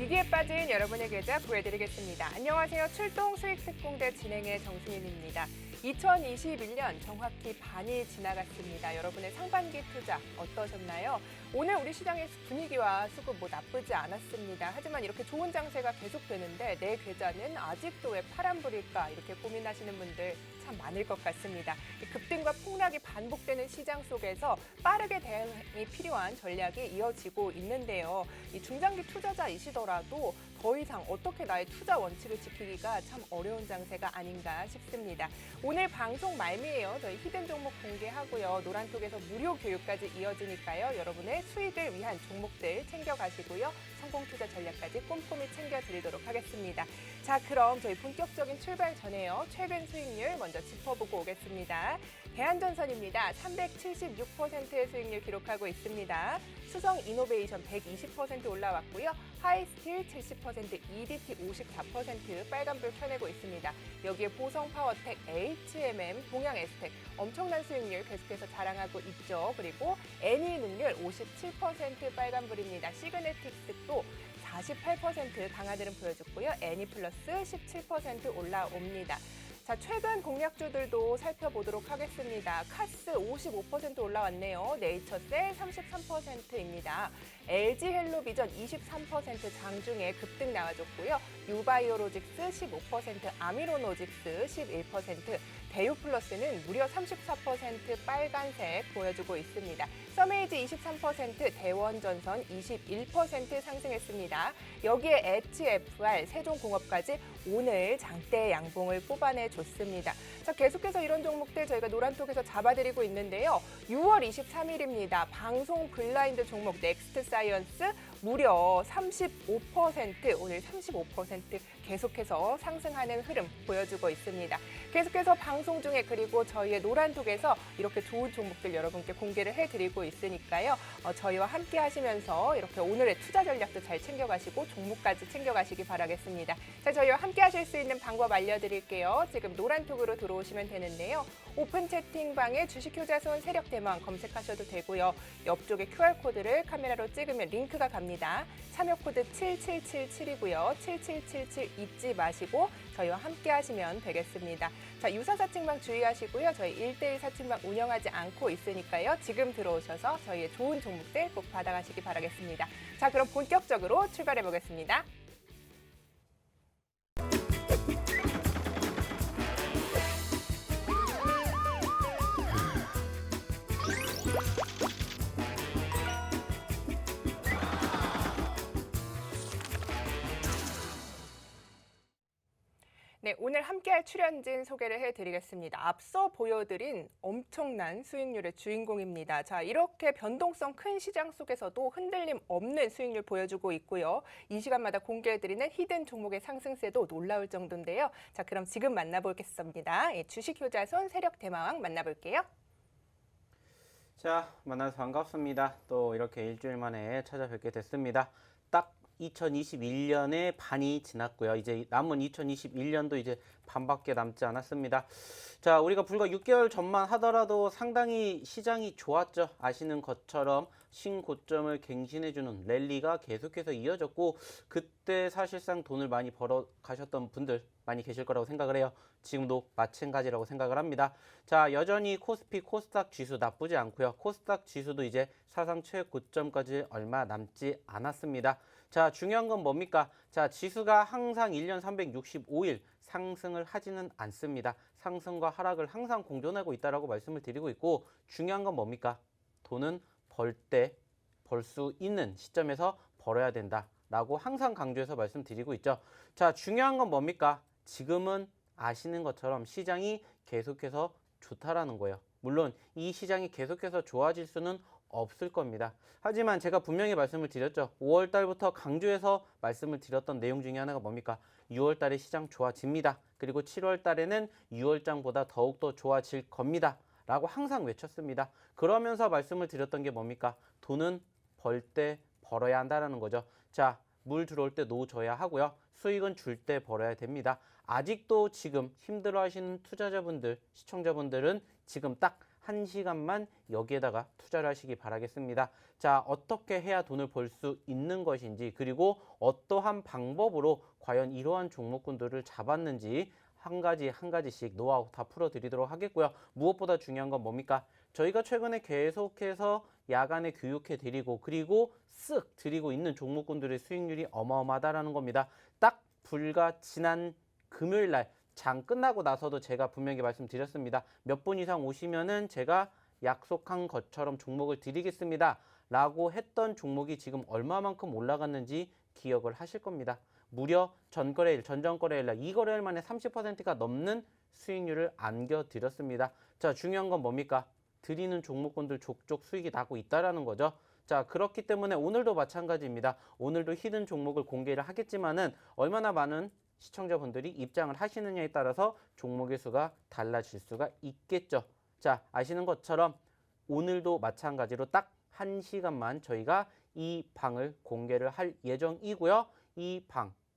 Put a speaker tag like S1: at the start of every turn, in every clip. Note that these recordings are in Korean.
S1: 위기에 빠진 여러분의 계좌 구해드리겠습니다. 안녕하세요. 출동 수익특공대 진행의 정순인입니다. 2021년 정확히 반이 지나갔습니다. 여러분의 상반기 투자 어떠셨나요? 오늘 우리 시장의 분위기와 수급 나쁘지 않았습니다. 하지만 이렇게 좋은 장세가 계속되는데 내 계좌는 아직도 왜 파란불일까? 이렇게 고민하시는 분들 참 많을 것 같습니다. 급등과 폭락이 반복되는 시장 속에서 빠르게 대응이 필요한 전략이 이어지고 있는데요. 이 중장기 투자자이시더라도 더 이상 어떻게 나의 투자 원칙을 지키기가 참 어려운 장세가 아닌가 싶습니다. 오늘 방송 말미에요. 저희 히든 종목 공개하고요. 노란톡에서 무료 교육까지 이어지니까요. 여러분의 수익을 위한 종목들 챙겨가시고요. 성공 투자 전략까지 꼼꼼히 챙겨드리도록 하겠습니다. 자, 그럼 저희 본격적인 출발 전에요. 최근 수익률 먼저 짚어보고 오겠습니다. 대한전선입니다. 376%의 수익률 기록하고 있습니다. 수성이노베이션 120% 올라왔고요. 하이스틸 70%, EDT 54% 빨간불 켜내고 있습니다. 여기에 보성파워텍, HMM, 동양에스텍 엄청난 수익률 계속해서 자랑하고 있죠. 그리고 애니능률 57% 빨간불입니다. 시그네틱스도 48% 강하들은 보여줬고요. 애니플러스 17% 올라옵니다. 자, 최근 공략주들도 살펴보도록 하겠습니다. 카스 55% 올라왔네요. 네이처셀 33%입니다. LG헬로비전 23% 장중에 급등 나와줬고요. 유바이오로직스 15%, 아미로노직스 11%, 대유플러스는 무려 34% 빨간색 보여주고 있습니다. 서메이지 23%, 대원전선 21% 상승했습니다. 여기에 HFR, 세종공업까지 오늘 장대 양봉을 뽑아내줬습니다. 자, 계속해서 이런 종목들 저희가 노란톡에서 잡아드리고 있는데요. 6월 23일입니다. 방송 블라인드 종목 넥스트 사이언스 무려 35%, 오늘 35% 계속해서 상승하는 흐름 보여주고 있습니다. 계속해서 방송 중에 그리고 저희의 노란톡에서 이렇게 좋은 종목들 여러분께 공개를 해드리고 있으니까요. 저희와 함께 하시면서 이렇게 오늘의 투자 전략도 잘 챙겨가시고 종목까지 챙겨가시기 바라겠습니다. 자, 저희와 함께 하실 수 있는 방법 알려드릴게요. 지금 노란톡으로 들어오시면 되는데요. 오픈 채팅방에 주식효자손 세력대망 검색하셔도 되고요. 옆쪽에 QR코드를 카메라로 찍으면 링크가 갑니다. 참여 코드 7777이고요. 7777 잊지 마시고 저희와 함께 하시면 되겠습니다. 자, 유사 사칭방 주의하시고요. 저희 1:1 사칭방 운영하지 않고 있으니까요. 지금 들어오셔서 저희의 좋은 종목들 꼭 받아가시기 바라겠습니다. 자, 그럼 본격적으로 출발해 보겠습니다. 네, 오늘 함께할 출연진 소개를 해드리겠습니다. 앞서 보여드린 엄청난 수익률의 주인공입니다. 자, 이렇게 변동성 큰 시장 속에서도 흔들림 없는 수익률 보여주고 있고요. 이 시간마다 공개해드리는 히든 종목의 상승세도 놀라울 정도인데요. 자, 그럼 지금 만나보겠습니다. 주식효자손 세력대마왕 만나볼게요.
S2: 자, 만나서 반갑습니다. 또 이렇게 일주일 만에 찾아뵙게 됐습니다. 딱 2021년의 반이 지났고요. 이제 남은 2021년도 이제 반밖에 남지 않았습니다. 자, 우리가 불과 6개월 전만 하더라도 상당히 시장이 좋았죠. 아시는 것처럼 신고점을 갱신해주는 랠리가 계속해서 이어졌고, 그때 사실상 돈을 많이 벌어 가셨던 분들 많이 계실 거라고 생각을 해요. 지금도 마찬가지라고 생각을 합니다. 자, 여전히 코스피, 코스닥 지수 나쁘지 않고요. 코스닥 지수도 이제 사상 최고점까지 얼마 남지 않았습니다. 자, 중요한 건 뭡니까? 자, 지수가 항상 1년 365일 상승을 하지는 않습니다. 상승과 하락을 항상 공존하고 있다라고 말씀을 드리고 있고, 중요한 건 뭡니까? 돈은 벌 때 벌 수 있는 시점에서 벌어야 된다라고 항상 강조해서 말씀드리고 있죠. 자, 중요한 건 뭡니까? 지금은 아시는 것처럼 시장이 계속해서 좋다라는 거예요. 물론 이 시장이 계속해서 좋아질 수는 없을 겁니다. 하지만 제가 분명히 말씀을 드렸죠. 5월 달부터 강조해서 말씀을 드렸던 내용 중에 하나가 뭡니까? 6월 달에 시장 좋아집니다. 그리고 7월 달에는 6월장보다 더욱더 좋아질 겁니다. 라고 항상 외쳤습니다. 그러면서 말씀을 드렸던 게 뭡니까? 돈은 벌 때 벌어야 한다는 거죠. 자, 물 들어올 때 노 줘야 하고요. 수익은 줄 때 벌어야 됩니다. 아직도 지금 힘들어 하시는 투자자분들, 시청자분들은 지금 딱 1시간만 여기에다가 투자를 하시기 바라겠습니다. 자, 어떻게 해야 돈을 벌 수 있는 것인지, 그리고 어떠한 방법으로 과연 이러한 종목군들을 잡았는지 한 가지씩 노하우 다 풀어드리도록 하겠고요. 무엇보다 중요한 건 뭡니까? 저희가 최근에 계속해서 야간에 교육해 드리고, 그리고 쓱 드리고 있는 종목군들의 수익률이 어마어마하다라는 겁니다. 딱 불과 지난 금요일 날 장 끝나고 나서도 제가 분명히 말씀드렸습니다. 몇 분 이상 오시면은 제가 약속한 것처럼 종목을 드리겠습니다 라고 했던 종목이 지금 얼마만큼 올라갔는지 기억을 하실 겁니다. 무려 전거래일, 전전거래일 날 2거래일 만에 30%가 넘는 수익률을 안겨드렸습니다. 자, 중요한 건 뭡니까? 드리는 종목군들 족족 수익이 나고 있다라는 거죠. 자, 그렇기 때문에 오늘도 마찬가지입니다. 오늘도 히든 종목을 공개를 하겠지만은 얼마나 많은 시청자분들이 입장을 하시느냐에 따라서 종목의 수가 달라질 수가 있겠죠. 자, 아시는 것처럼 오늘도 마찬가지로 딱 1시간만 저희가 이 방을 공개를 할 예정이고요. 이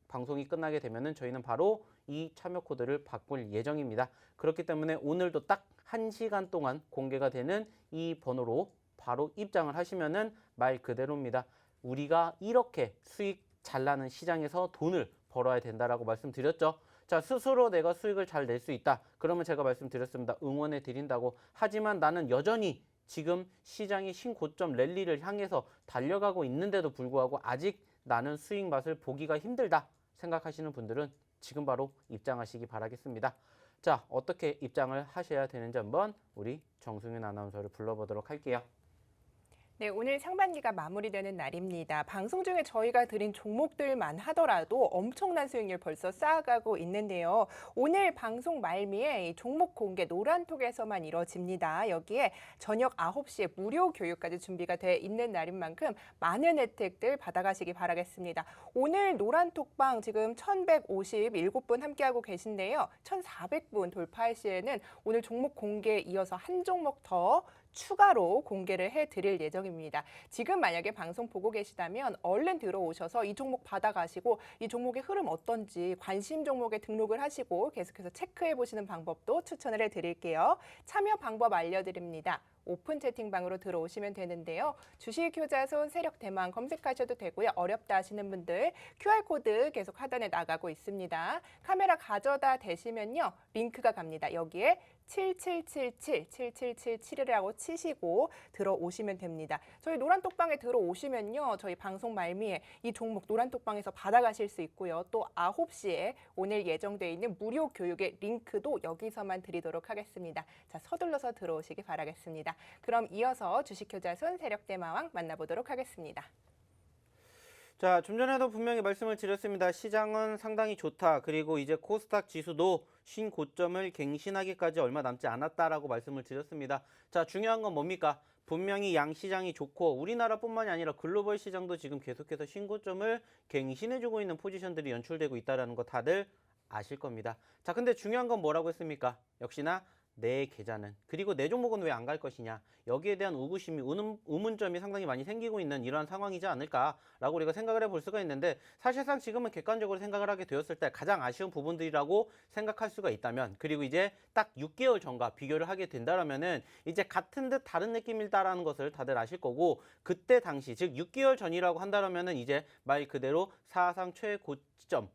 S2: 방송이 끝나게 되면은 저희는 바로 이 참여 코드를 바꿀 예정입니다. 그렇기 때문에 오늘도 딱 1시간 동안 공개가 되는 이 번호로 바로 입장을 하시면은 말 그대로입니다. 우리가 이렇게 수익 잘 나는 시장에서 돈을 벌어야 된다라고 말씀드렸죠. 자, 스스로 내가 수익을 잘 낼 수 있다. 그러면 제가 말씀드렸습니다. 응원해 드린다고. 하지만 나는 여전히 지금 시장이 신고점 랠리를 향해서 달려가고 있는데도 불구하고 아직 나는 수익 맛을 보기가 힘들다 생각하시는 분들은 지금 바로 입장하시기 바라겠습니다. 자, 어떻게 입장을 하셔야 되는지 한번 우리 정승윤 아나운서를 불러보도록 할게요.
S1: 네, 오늘 상반기가 마무리되는 날입니다. 방송 중에 저희가 드린 종목들만 하더라도 엄청난 수익률 벌써 쌓아가고 있는데요. 오늘 방송 말미에 이 종목 공개 노란톡에서만 이뤄집니다. 여기에 저녁 9시에 무료 교육까지 준비가 돼 있는 날인 만큼 많은 혜택들 받아가시기 바라겠습니다. 오늘 노란톡방 지금 1157분 함께하고 계신데요. 1400분 돌파할 시에는 오늘 종목 공개에 이어서 한 종목 더 추가로 공개를 해드릴 예정입니다. 지금 만약에 방송 보고 계시다면 얼른 들어오셔서 이 종목 받아가시고 이 종목의 흐름 어떤지 관심 종목에 등록을 하시고 계속해서 체크해 보시는 방법도 추천을 해드릴게요. 참여 방법 알려드립니다. 오픈 채팅방으로 들어오시면 되는데요. 주식 효자손 세력 대망 검색하셔도 되고요. 어렵다 하시는 분들 QR코드 계속 하단에 나가고 있습니다. 카메라 가져다 대시면요. 링크가 갑니다. 여기에 7777이라고 치시고 들어오시면 됩니다. 저희 노란톡방에 들어오시면요. 저희 방송 말미에 이 종목 노란톡방에서 받아가실 수 있고요. 또 9시에 오늘 예정되어 있는 무료 교육의 링크도 여기서만 드리도록 하겠습니다. 자, 서둘러서 들어오시기 바라겠습니다. 그럼 이어서 주식효자손 세력대마왕 만나보도록 하겠습니다.
S2: 자, 좀 전에도 분명히 말씀을 드렸습니다. 시장은 상당히 좋다. 그리고 이제 코스닥 지수도 신고점을 갱신하기까지 얼마 남지 않았다라고 말씀을 드렸습니다. 자, 중요한 건 뭡니까? 분명히 양시장이 좋고 우리나라뿐만이 아니라 글로벌 시장도 지금 계속해서 신고점을 갱신해주고 있는 포지션들이 연출되고 있다는 거 다들 아실 겁니다. 자, 근데 중요한 건 뭐라고 했습니까? 역시나 내 계좌는, 그리고 내 종목은 왜 안 갈 것이냐, 여기에 대한 의구심이, 의문점이 상당히 많이 생기고 있는 이러한 상황이지 않을까라고 우리가 생각을 해볼 수가 있는데, 사실상 지금은 객관적으로 생각을 하게 되었을 때 가장 아쉬운 부분들이라고 생각할 수가 있다면, 그리고 이제 딱 6개월 전과 비교를 하게 된다면은 이제 같은 듯 다른 느낌이다라는 것을 다들 아실 거고, 그때 당시 즉 6개월 전이라고 한다면은 이제 말 그대로 사상 최고점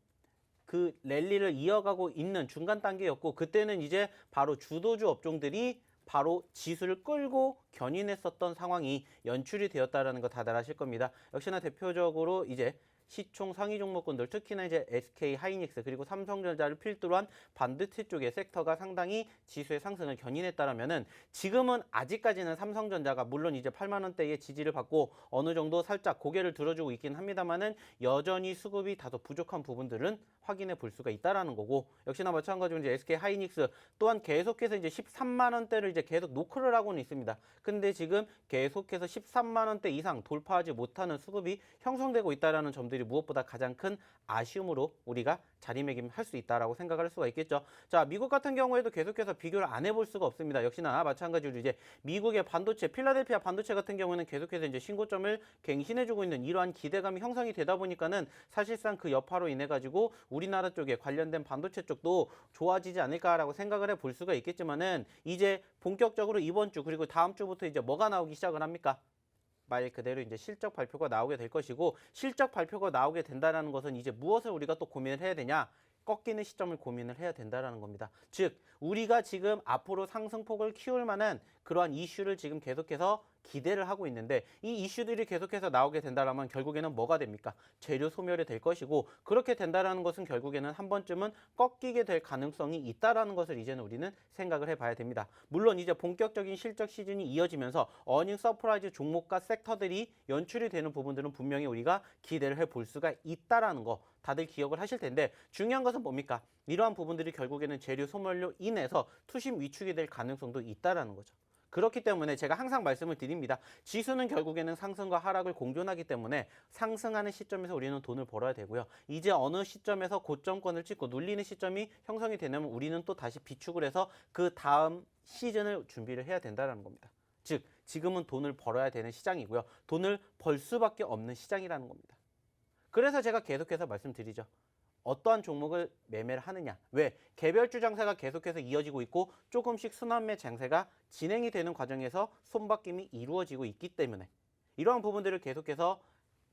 S2: 그 랠리를 이어가고 있는 중간 단계였고, 그때는 이제 바로 주도주 업종들이 바로 지수를 끌고 견인했었던 상황이 연출이 되었다라는 거 다들 아실 겁니다. 역시나 대표적으로 이제 시총 상위 종목군들, 특히나 이제 SK 하이닉스 그리고 삼성전자를 필두로 한 반도체 쪽의 섹터가 상당히 지수의 상승을 견인했다라면은, 지금은 아직까지는 삼성전자가 물론 이제 8만 원대의 지지를 받고 어느 정도 살짝 고개를 들어주고 있긴 합니다만은 여전히 수급이 다소 부족한 부분들은 확인해 볼 수가 있다라는 거고, 역시나 마찬가지로 이제 SK 하이닉스 또한 계속해서 이제 13만 원대를 이제 계속 노크를 하고는 있습니다. 근데 지금 계속해서 13만 원대 이상 돌파하지 못하는 수급이 형성되고 있다라는 점들이 무엇보다 가장 큰 아쉬움으로 우리가 자리매김할 수 있다라고 생각을 할 수가 있겠죠. 자, 미국 같은 경우에도 계속해서 비교를 안 해볼 수가 없습니다. 역시나 마찬가지로 이제 미국의 반도체, 필라델피아 반도체 같은 경우는 계속해서 이제 신고점을 갱신해주고 있는 이러한 기대감이 형성이 되다 보니까는 사실상 그 여파로 인해 가지고 우리나라 쪽에 관련된 반도체 쪽도 좋아지지 않을까라고 생각을 해볼 수가 있겠지만은 이제 본격적으로 이번 주 그리고 다음 주부터 이제 뭐가 나오기 시작을 합니까? 말 그대로 이제 실적 발표가 나오게 될 것이고 실적 발표가 나오게 된다는 것은 이제 무엇을 우리가 또 고민을 해야 되냐? 꺾이는 시점을 고민을 해야 된다는 겁니다. 즉 우리가 지금 앞으로 상승폭을 키울 만한 그러한 이슈를 지금 계속해서 기대를 하고 있는데 이 이슈들이 계속해서 나오게 된다면 결국에는 뭐가 됩니까? 재료 소멸이 될 것이고 그렇게 된다는 것은 결국에는 한 번쯤은 꺾이게 될 가능성이 있다라는 것을 이제는 우리는 생각을 해봐야 됩니다. 물론 이제 본격적인 실적 시즌이 이어지면서 어닝 서프라이즈 종목과 섹터들이 연출이 되는 부분들은 분명히 우리가 기대를 해볼 수가 있다라는 거 다들 기억을 하실 텐데 중요한 것은 뭡니까? 이러한 부분들이 결국에는 재료 소멸로 인해서 투심 위축이 될 가능성도 있다라는 거죠. 그렇기 때문에 제가 항상 말씀을 드립니다. 지수는 결국에는 상승과 하락을 공존하기 때문에 상승하는 시점에서 우리는 돈을 벌어야 되고요. 이제 어느 시점에서 고점권을 찍고 눌리는 시점이 형성이 되면 우리는 또 다시 비축을 해서 그 다음 시즌을 준비를 해야 된다는 겁니다. 즉 지금은 돈을 벌어야 되는 시장이고요. 돈을 벌 수밖에 없는 시장이라는 겁니다. 그래서 제가 계속해서 말씀드리죠. 어떠한 종목을 매매를 하느냐. 왜? 개별주 장세가 계속해서 이어지고 있고 조금씩 순환매 장세가 진행이 되는 과정에서 손바뀜이 이루어지고 있기 때문에 이러한 부분들을 계속해서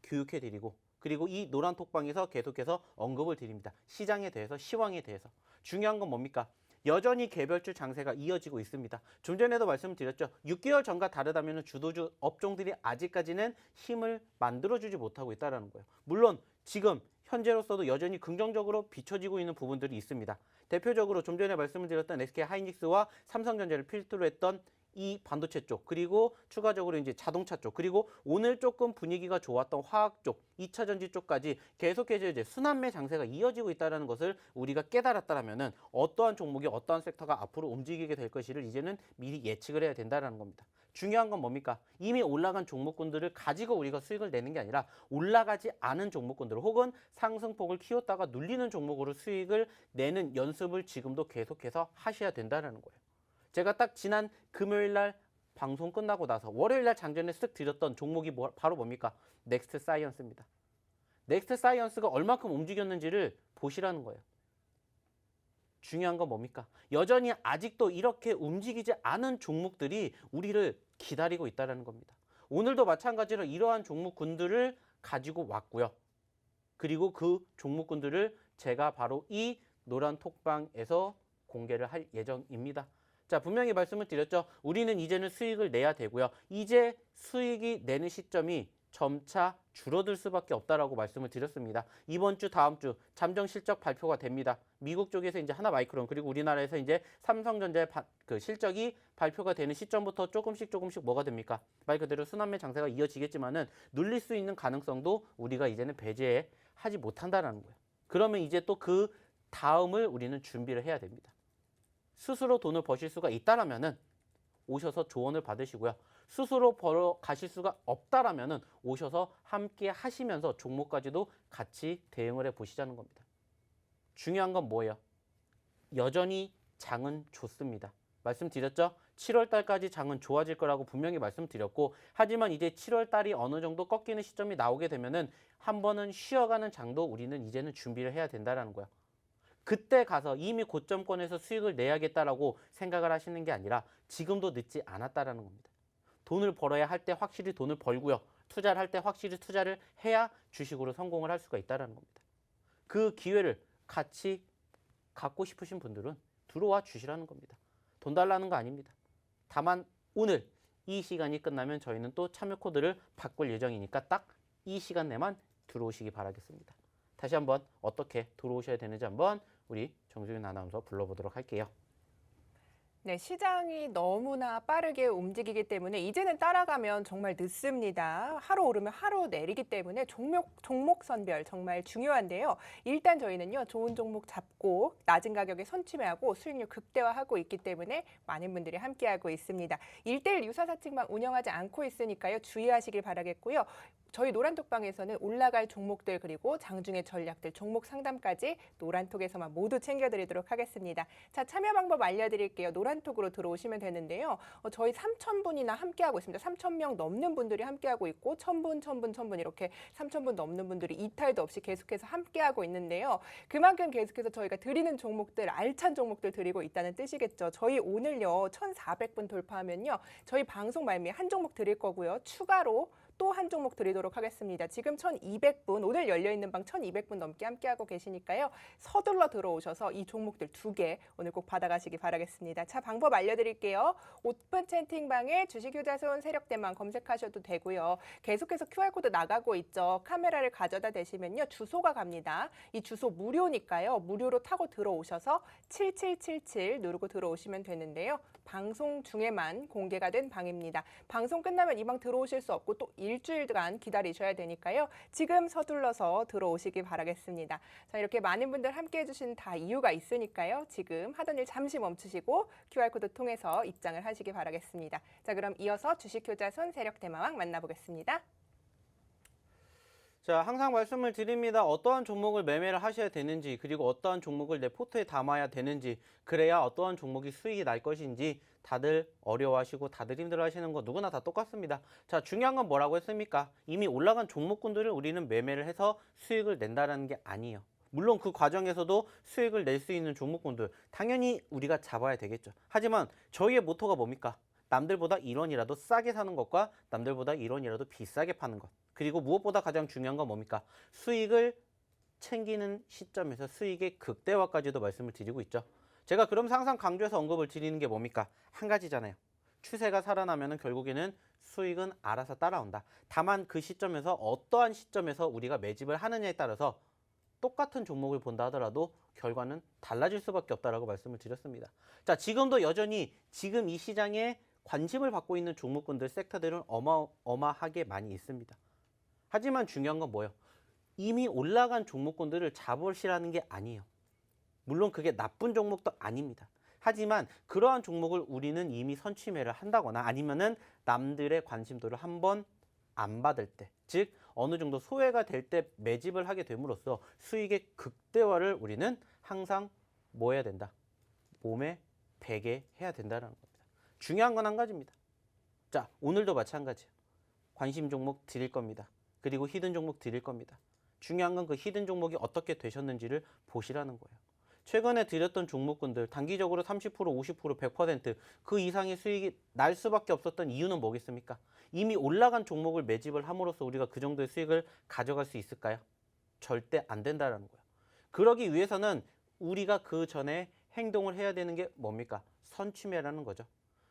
S2: 교육해 드리고 그리고 이 노란 톡방에서 계속해서 언급을 드립니다. 시장에 대해서, 시황에 대해서. 중요한 건 뭡니까? 여전히 개별주 장세가 이어지고 있습니다. 좀 전에도 말씀드렸죠. 6개월 전과 다르다면 주도주 업종들이 아직까지는 힘을 만들어주지 못하고 있다는 거예요. 물론 지금 현재로서도 여전히 긍정적으로 비춰지고 있는 부분들이 있습니다. 대표적으로 좀 전에 말씀을 드렸던 SK 하이닉스와 삼성전자를 필두로 했던 이 반도체 쪽, 그리고 추가적으로 이제 자동차 쪽, 그리고 오늘 조금 분위기가 좋았던 화학 쪽, 2차 전지 쪽까지 계속해서 이제 순환매 장세가 이어지고 있다는 것을 우리가 깨달았다면은 어떠한 종목이 어떠한 섹터가 앞으로 움직이게 될 것을 이제는 미리 예측을 해야 된다는 겁니다. 중요한 건 뭡니까? 이미 올라간 종목군들을 가지고 우리가 수익을 내는 게 아니라 올라가지 않은 종목군들 혹은 상승폭을 키웠다가 눌리는 종목으로 수익을 내는 연습을 지금도 계속해서 하셔야 된다는 거예요. 제가 딱 지난 금요일 날 방송 끝나고 나서 월요일 날 장전에 쓱 드렸던 종목이 바로 뭡니까? 넥스트 사이언스입니다. 넥스트 사이언스가 얼마큼 움직였는지를 보시라는 거예요. 중요한 건 뭡니까? 여전히 아직도 이렇게 움직이지 않은 종목들이 우리를 기다리고 있다는 겁니다. 오늘도 마찬가지로 이러한 종목군들을 가지고 왔고요. 그리고 그 종목군들을 제가 바로 이 노란 톡방에서 공개를 할 예정입니다. 자, 분명히 말씀을 드렸죠. 우리는 이제는 수익을 내야 되고요. 이제 수익이 내는 시점이 점차 줄어들 수밖에 없다라고 말씀을 드렸습니다. 이번 주, 다음 주 잠정 실적 발표가 됩니다. 미국 쪽에서 이제 하나마이크론 그리고 우리나라에서 이제 삼성전자의 그 실적이 발표가 되는 시점부터 조금씩 뭐가 됩니까? 말 그대로 순환매 장세가 이어지겠지만은 눌릴 수 있는 가능성도 우리가 이제는 배제하지 못한다라는 거예요. 그러면 이제 또 그 다음을 우리는 준비를 해야 됩니다. 스스로 돈을 버실 수가 있다라면은 오셔서 조언을 받으시고요. 스스로 벌어 가실 수가 없다라면은 오셔서 함께 하시면서 종목까지도 같이 대응을 해 보시자는 겁니다. 중요한 건 뭐예요? 여전히 장은 좋습니다. 말씀드렸죠? 7월 달까지 장은 좋아질 거라고 분명히 말씀드렸고 하지만 이제 7월 달이 어느 정도 꺾이는 시점이 나오게 되면은 한 번은 쉬어가는 장도 우리는 이제는 준비를 해야 된다라는 거예요. 그때 가서 이미 고점권에서 수익을 내야겠다라고 생각을 하시는 게 아니라 지금도 늦지 않았다라는 겁니다. 돈을 벌어야 할 때 확실히 돈을 벌고요. 투자를 할 때 확실히 투자를 해야 주식으로 성공을 할 수가 있다는 겁니다. 그 기회를 같이 갖고 싶으신 분들은 들어와 주시라는 겁니다. 돈 달라는 거 아닙니다. 다만 오늘 이 시간이 끝나면 저희는 또 참여 코드를 바꿀 예정이니까 딱 이 시간 내만 들어오시기 바라겠습니다. 다시 한번 어떻게 들어오셔야 되는지 한번 우리 정수윤 아나운서 불러보도록 할게요.
S1: 네, 시장이 너무나 빠르게 움직이기 때문에 이제는 따라가면 정말 늦습니다. 하루 오르면 하루 내리기 때문에 종목 선별 정말 중요한데요. 일단 저희는요, 좋은 종목 잡고 낮은 가격에 선취매하고 수익률 극대화하고 있기 때문에 많은 분들이 함께하고 있습니다. 1:1 유사사측만 운영하지 않고 있으니까요, 주의하시길 바라겠고요. 저희 노란톡방에서는 올라갈 종목들 그리고 장중의 전략들, 종목 상담까지 노란톡에서만 모두 챙겨드리도록 하겠습니다. 자, 참여 방법 알려드릴게요. 노란 무한톡으로 들어오시면 되는데요. 저희 3,000분이나 함께하고 있습니다. 3,000명 넘는 분들이 함께하고 있고 1,000분, 1,000분, 1,000분 이렇게 3,000분 넘는 분들이 이탈도 없이 계속해서 함께하고 있는데요. 그만큼 계속해서 저희가 드리는 종목들, 알찬 종목들 드리고 있다는 뜻이겠죠. 저희 오늘요 1,400분 돌파하면요. 저희 방송 말미에 한 종목 드릴 거고요. 추가로 또 한 종목 드리도록 하겠습니다. 지금 1,200분, 오늘 열려있는 방 1,200분 넘게 함께하고 계시니까요. 서둘러 들어오셔서 이 종목들 2개 오늘 꼭 받아가시기 바라겠습니다. 자, 방법 알려드릴게요. 오픈 채팅방에 주식휴자손 세력대망 검색하셔도 되고요. 계속해서 QR코드 나가고 있죠. 카메라를 가져다 대시면요. 주소가 갑니다. 이 주소 무료니까요. 무료로 타고 들어오셔서 7777 누르고 들어오시면 되는데요. 방송 중에만 공개가 된 방입니다. 방송 끝나면 이 방 들어오실 수 없고 또 일주일간 기다리셔야 되니까요. 지금 서둘러서 들어오시기 바라겠습니다. 자, 이렇게 많은 분들 함께 해주신 다 이유가 있으니까요. 지금 하던 일 잠시 멈추시고 QR코드 통해서 입장을 하시기 바라겠습니다. 자, 그럼 이어서 주식효자손 세력대마왕 만나보겠습니다.
S2: 자, 항상 말씀을 드립니다. 어떠한 종목을 매매를 하셔야 되는지, 그리고 어떠한 종목을 내 포트에 담아야 되는지, 그래야 어떠한 종목이 수익이 날 것인지 다들 어려워하시고 다들 힘들어하시는 거 누구나 다 똑같습니다. 자, 중요한 건 뭐라고 했습니까? 이미 올라간 종목군들을 우리는 매매를 해서 수익을 낸다는 게 아니에요. 물론 그 과정에서도 수익을 낼 수 있는 종목군들 당연히 우리가 잡아야 되겠죠. 하지만 저희의 모토가 뭡니까? 남들보다 1원이라도 싸게 사는 것과 남들보다 1원이라도 비싸게 파는 것. 그리고 무엇보다 가장 중요한 건 뭡니까? 수익을 챙기는 시점에서 수익의 극대화까지도 말씀을 드리고 있죠. 제가 그러면서 항상 강조해서 언급을 드리는 게 뭡니까? 한 가지잖아요. 추세가 살아나면 결국에는 수익은 알아서 따라온다. 다만 그 시점에서 어떠한 시점에서 우리가 매집을 하느냐에 따라서 똑같은 종목을 본다 하더라도 결과는 달라질 수밖에 없다라고 말씀을 드렸습니다. 자, 지금도 여전히 지금 이 시장에 관심을 받고 있는 종목군들, 섹터들은 어마어마하게 많이 있습니다. 하지만 중요한 건 뭐예요? 이미 올라간 종목군들을 잡으시라는 게 아니에요. 물론 그게 나쁜 종목도 아닙니다. 하지만 그러한 종목을 우리는 이미 선취매를 한다거나 아니면은 남들의 관심도를 한번 안 받을 때, 즉 어느 정도 소외가 될 때 매집을 하게 됨으로써 수익의 극대화를 우리는 항상 뭐 해야 된다? 몸에 배게 해야 된다는 겁니다. 중요한 건 한 가지입니다. 자, 오늘도 마찬가지예요. 관심 종목 드릴 겁니다. 그리고 히든 종목 드릴 겁니다. 중요한 건 그 히든 종목이 어떻게 되셨는지를 보시라는 거예요. 최근에 드렸던 종목군들 단기적으로 30%, 50%, 100%그 이상의 수익이 날 수밖에 없었던 이유는 뭐겠습니까? 이미 올라간 종목을 매집을 함으로써 우리가 그 정도의 수익을 가져갈 수 있을까요? 절대 안 된다는 거예요. 그러기 위해서는 우리가 그 전에 행동을 해야 되는 게 뭡니까? 선취매라는 거죠.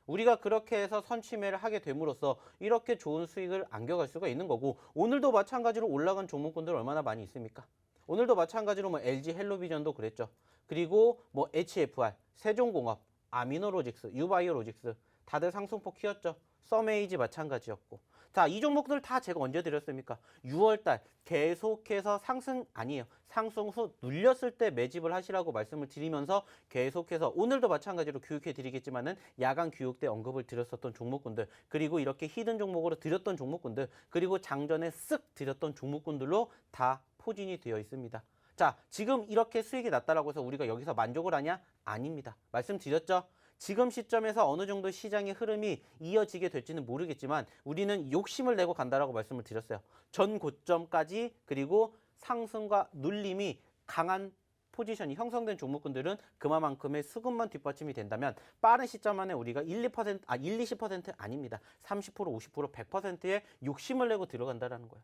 S2: 우리가 그렇게 해서 선취매를 하게 됨으로써 이렇게 좋은 수익을 안겨갈 수가 있는 거고, 오늘도 마찬가지로 올라간 종목군들 얼마나 많이 있습니까? 오늘도 마찬가지로 뭐 LG 헬로비전도 그랬죠. 그리고 뭐 HFR, 세종공업, 아미노로직스, 유바이오로직스 다들 상승폭 키웠죠. 썸에이지 마찬가지였고. 자, 이 종목들 다 제가 언제 드렸습니까? 6월달 계속해서 상승 아니에요. 상승 후 눌렸을 때 매집을 하시라고 말씀을 드리면서 계속해서 오늘도 마찬가지로 교육해 드리겠지만은 야간 교육 때 언급을 드렸었던 종목군들, 그리고 이렇게 히든 종목으로 드렸던 종목군들, 그리고 장전에 쓱 드렸던 종목군들로 다 포진이 되어 있습니다. 자, 지금 이렇게 수익이 났다라고 해서 우리가 여기서 만족을 하냐? 아닙니다. 말씀드렸죠? 지금 시점에서 어느 정도 시장의 흐름이 이어지게 될지는 모르겠지만 우리는 욕심을 내고 간다라고 말씀을 드렸어요. 전 고점까지 그리고 상승과 눌림이 강한 포지션이 형성된 종목군들은 그만큼의 수급만 뒷받침이 된다면 빠른 시점 안에 우리가 1, 20% 아닙니다. 30%, 50%, 100%의 욕심을 내고 들어간다라는 거예요.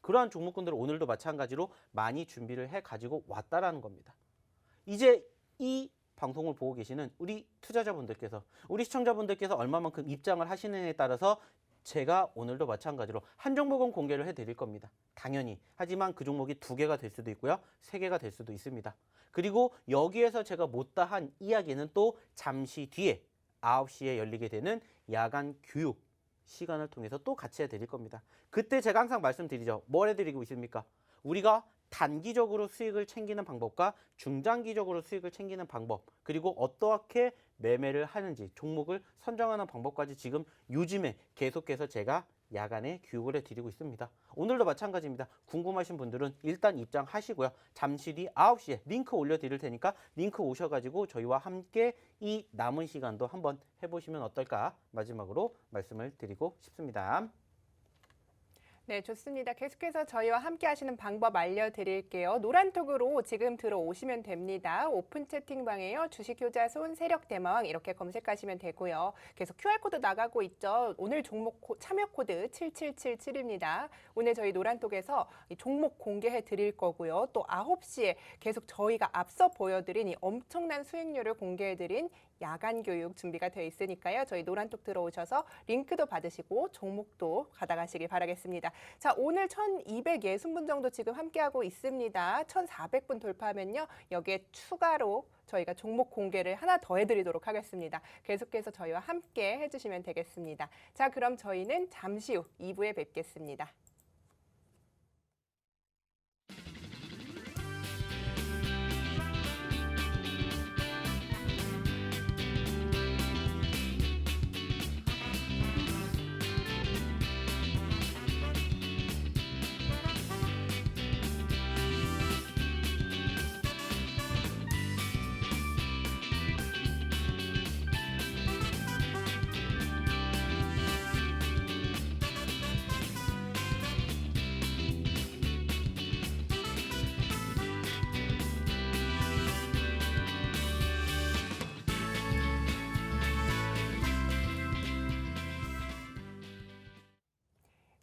S2: 그러한 종목군들은 오늘도 마찬가지로 많이 준비를 해 가지고 왔다라는 겁니다. 이제 이 방송을 보고 계시는 우리 투자자분들께서, 우리 시청자분들께서 얼마만큼 입장을 하시느냐에 따라서 제가 오늘도 마찬가지로 한 종목은 공개를 해드릴 겁니다. 당연히. 하지만 그 종목이 2개가 될 수도 있고요. 3개가 될 수도 있습니다. 그리고 여기에서 제가 못다한 이야기는 또 잠시 뒤에 9시에 열리게 되는 야간 교육 시간을 통해서 또 같이 해드릴 겁니다. 그때 제가 항상 말씀드리죠. 뭘 해드리고 있습니까? 우리가 단기적으로 수익을 챙기는 방법과 중장기적으로 수익을 챙기는 방법, 그리고 어떻게 매매를 하는지 종목을 선정하는 방법까지 지금 요즘에 계속해서 제가 야간에 교육을 해드리고 있습니다. 오늘도 마찬가지입니다. 궁금하신 분들은 일단 입장하시고요. 잠시 뒤 9시에 링크 올려드릴 테니까 링크 오셔가지고 저희와 함께 이 남은 시간도 한번 해보시면 어떨까 마지막으로 말씀을 드리고 싶습니다.
S1: 네, 좋습니다. 계속해서 저희와 함께 하시는 방법 알려드릴게요. 노란톡으로 지금 들어오시면 됩니다. 오픈 채팅방에요. 주식효자손 세력대망 이렇게 검색하시면 되고요. 계속 QR코드 나가고 있죠. 오늘 종목 참여 코드 7777입니다. 오늘 저희 노란톡에서 이 종목 공개해 드릴 거고요. 또 9시에 계속 저희가 앞서 보여드린 이 엄청난 수익률을 공개해 드린 야간 교육 준비가 되어 있으니까요. 저희 노란톡 들어오셔서 링크도 받으시고 종목도 받아가시길 바라겠습니다. 자, 오늘 1260분 정도 지금 함께하고 있습니다. 1400분 돌파하면요. 여기에 추가로 저희가 종목 공개를 하나 더 해드리도록 하겠습니다. 계속해서 저희와 함께 해주시면 되겠습니다. 자, 그럼 저희는 잠시 후 2부에 뵙겠습니다.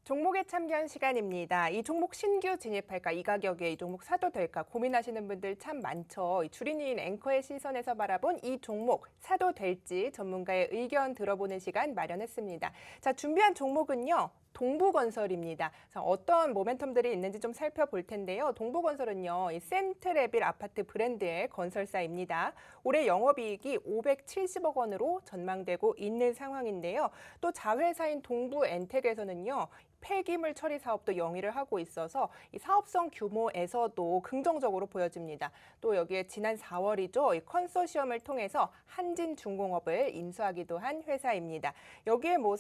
S1: 종목에 참견 시간입니다. 이 종목 신규 진입할까, 이 가격에 이 종목 사도 될까 고민하시는 분들 참 많죠. 이 주린이인 앵커의 시선에서 바라본 이 종목 사도 될지 전문가의 의견 들어보는 시간 마련했습니다. 자, 준비한 종목은요. 동부건설입니다. 자, 어떤 모멘텀들이 있는지 좀 살펴볼 텐데요. 동부건설은요, 이 센트레빌 아파트 브랜드의 건설사입니다. 올해 영업이익이 570억 원으로 전망되고 있는 상황인데요. 또 자회사인 동부엔텍에서는요, 폐기물 처리 사업도 영위를 하고 있어서 이 사업성 규모에서도 긍정적으로 보여집니다. 또 여기에 지난 4월이죠. 이 컨소시엄을 통해서 한진중공업을 인수하기도 한 회사입니다. 여기에 뭐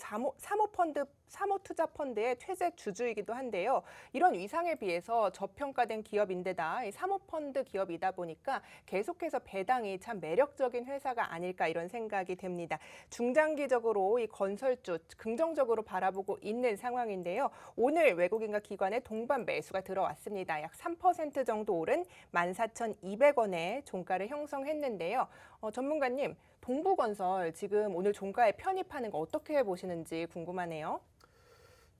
S1: 사모투자펀드의 최대 주주이기도 한데요. 이런 위상에 비해서 저평가된 기업인데다 이 사모펀드 기업이다 보니까 계속해서 배당이 참 매력적인 회사가 아닐까 이런 생각이 됩니다. 중장기적으로 이 건설주 긍정적으로 바라보고 있는 상황인데요. 오늘 외국인과 기관의 동반 매수가 들어왔습니다. 약 3% 정도 오른 14,200원에 종가를 형성했는데요. 전문가님, 동부건설 지금 오늘 종가에 편입하는 거 어떻게 보시는지 궁금하네요.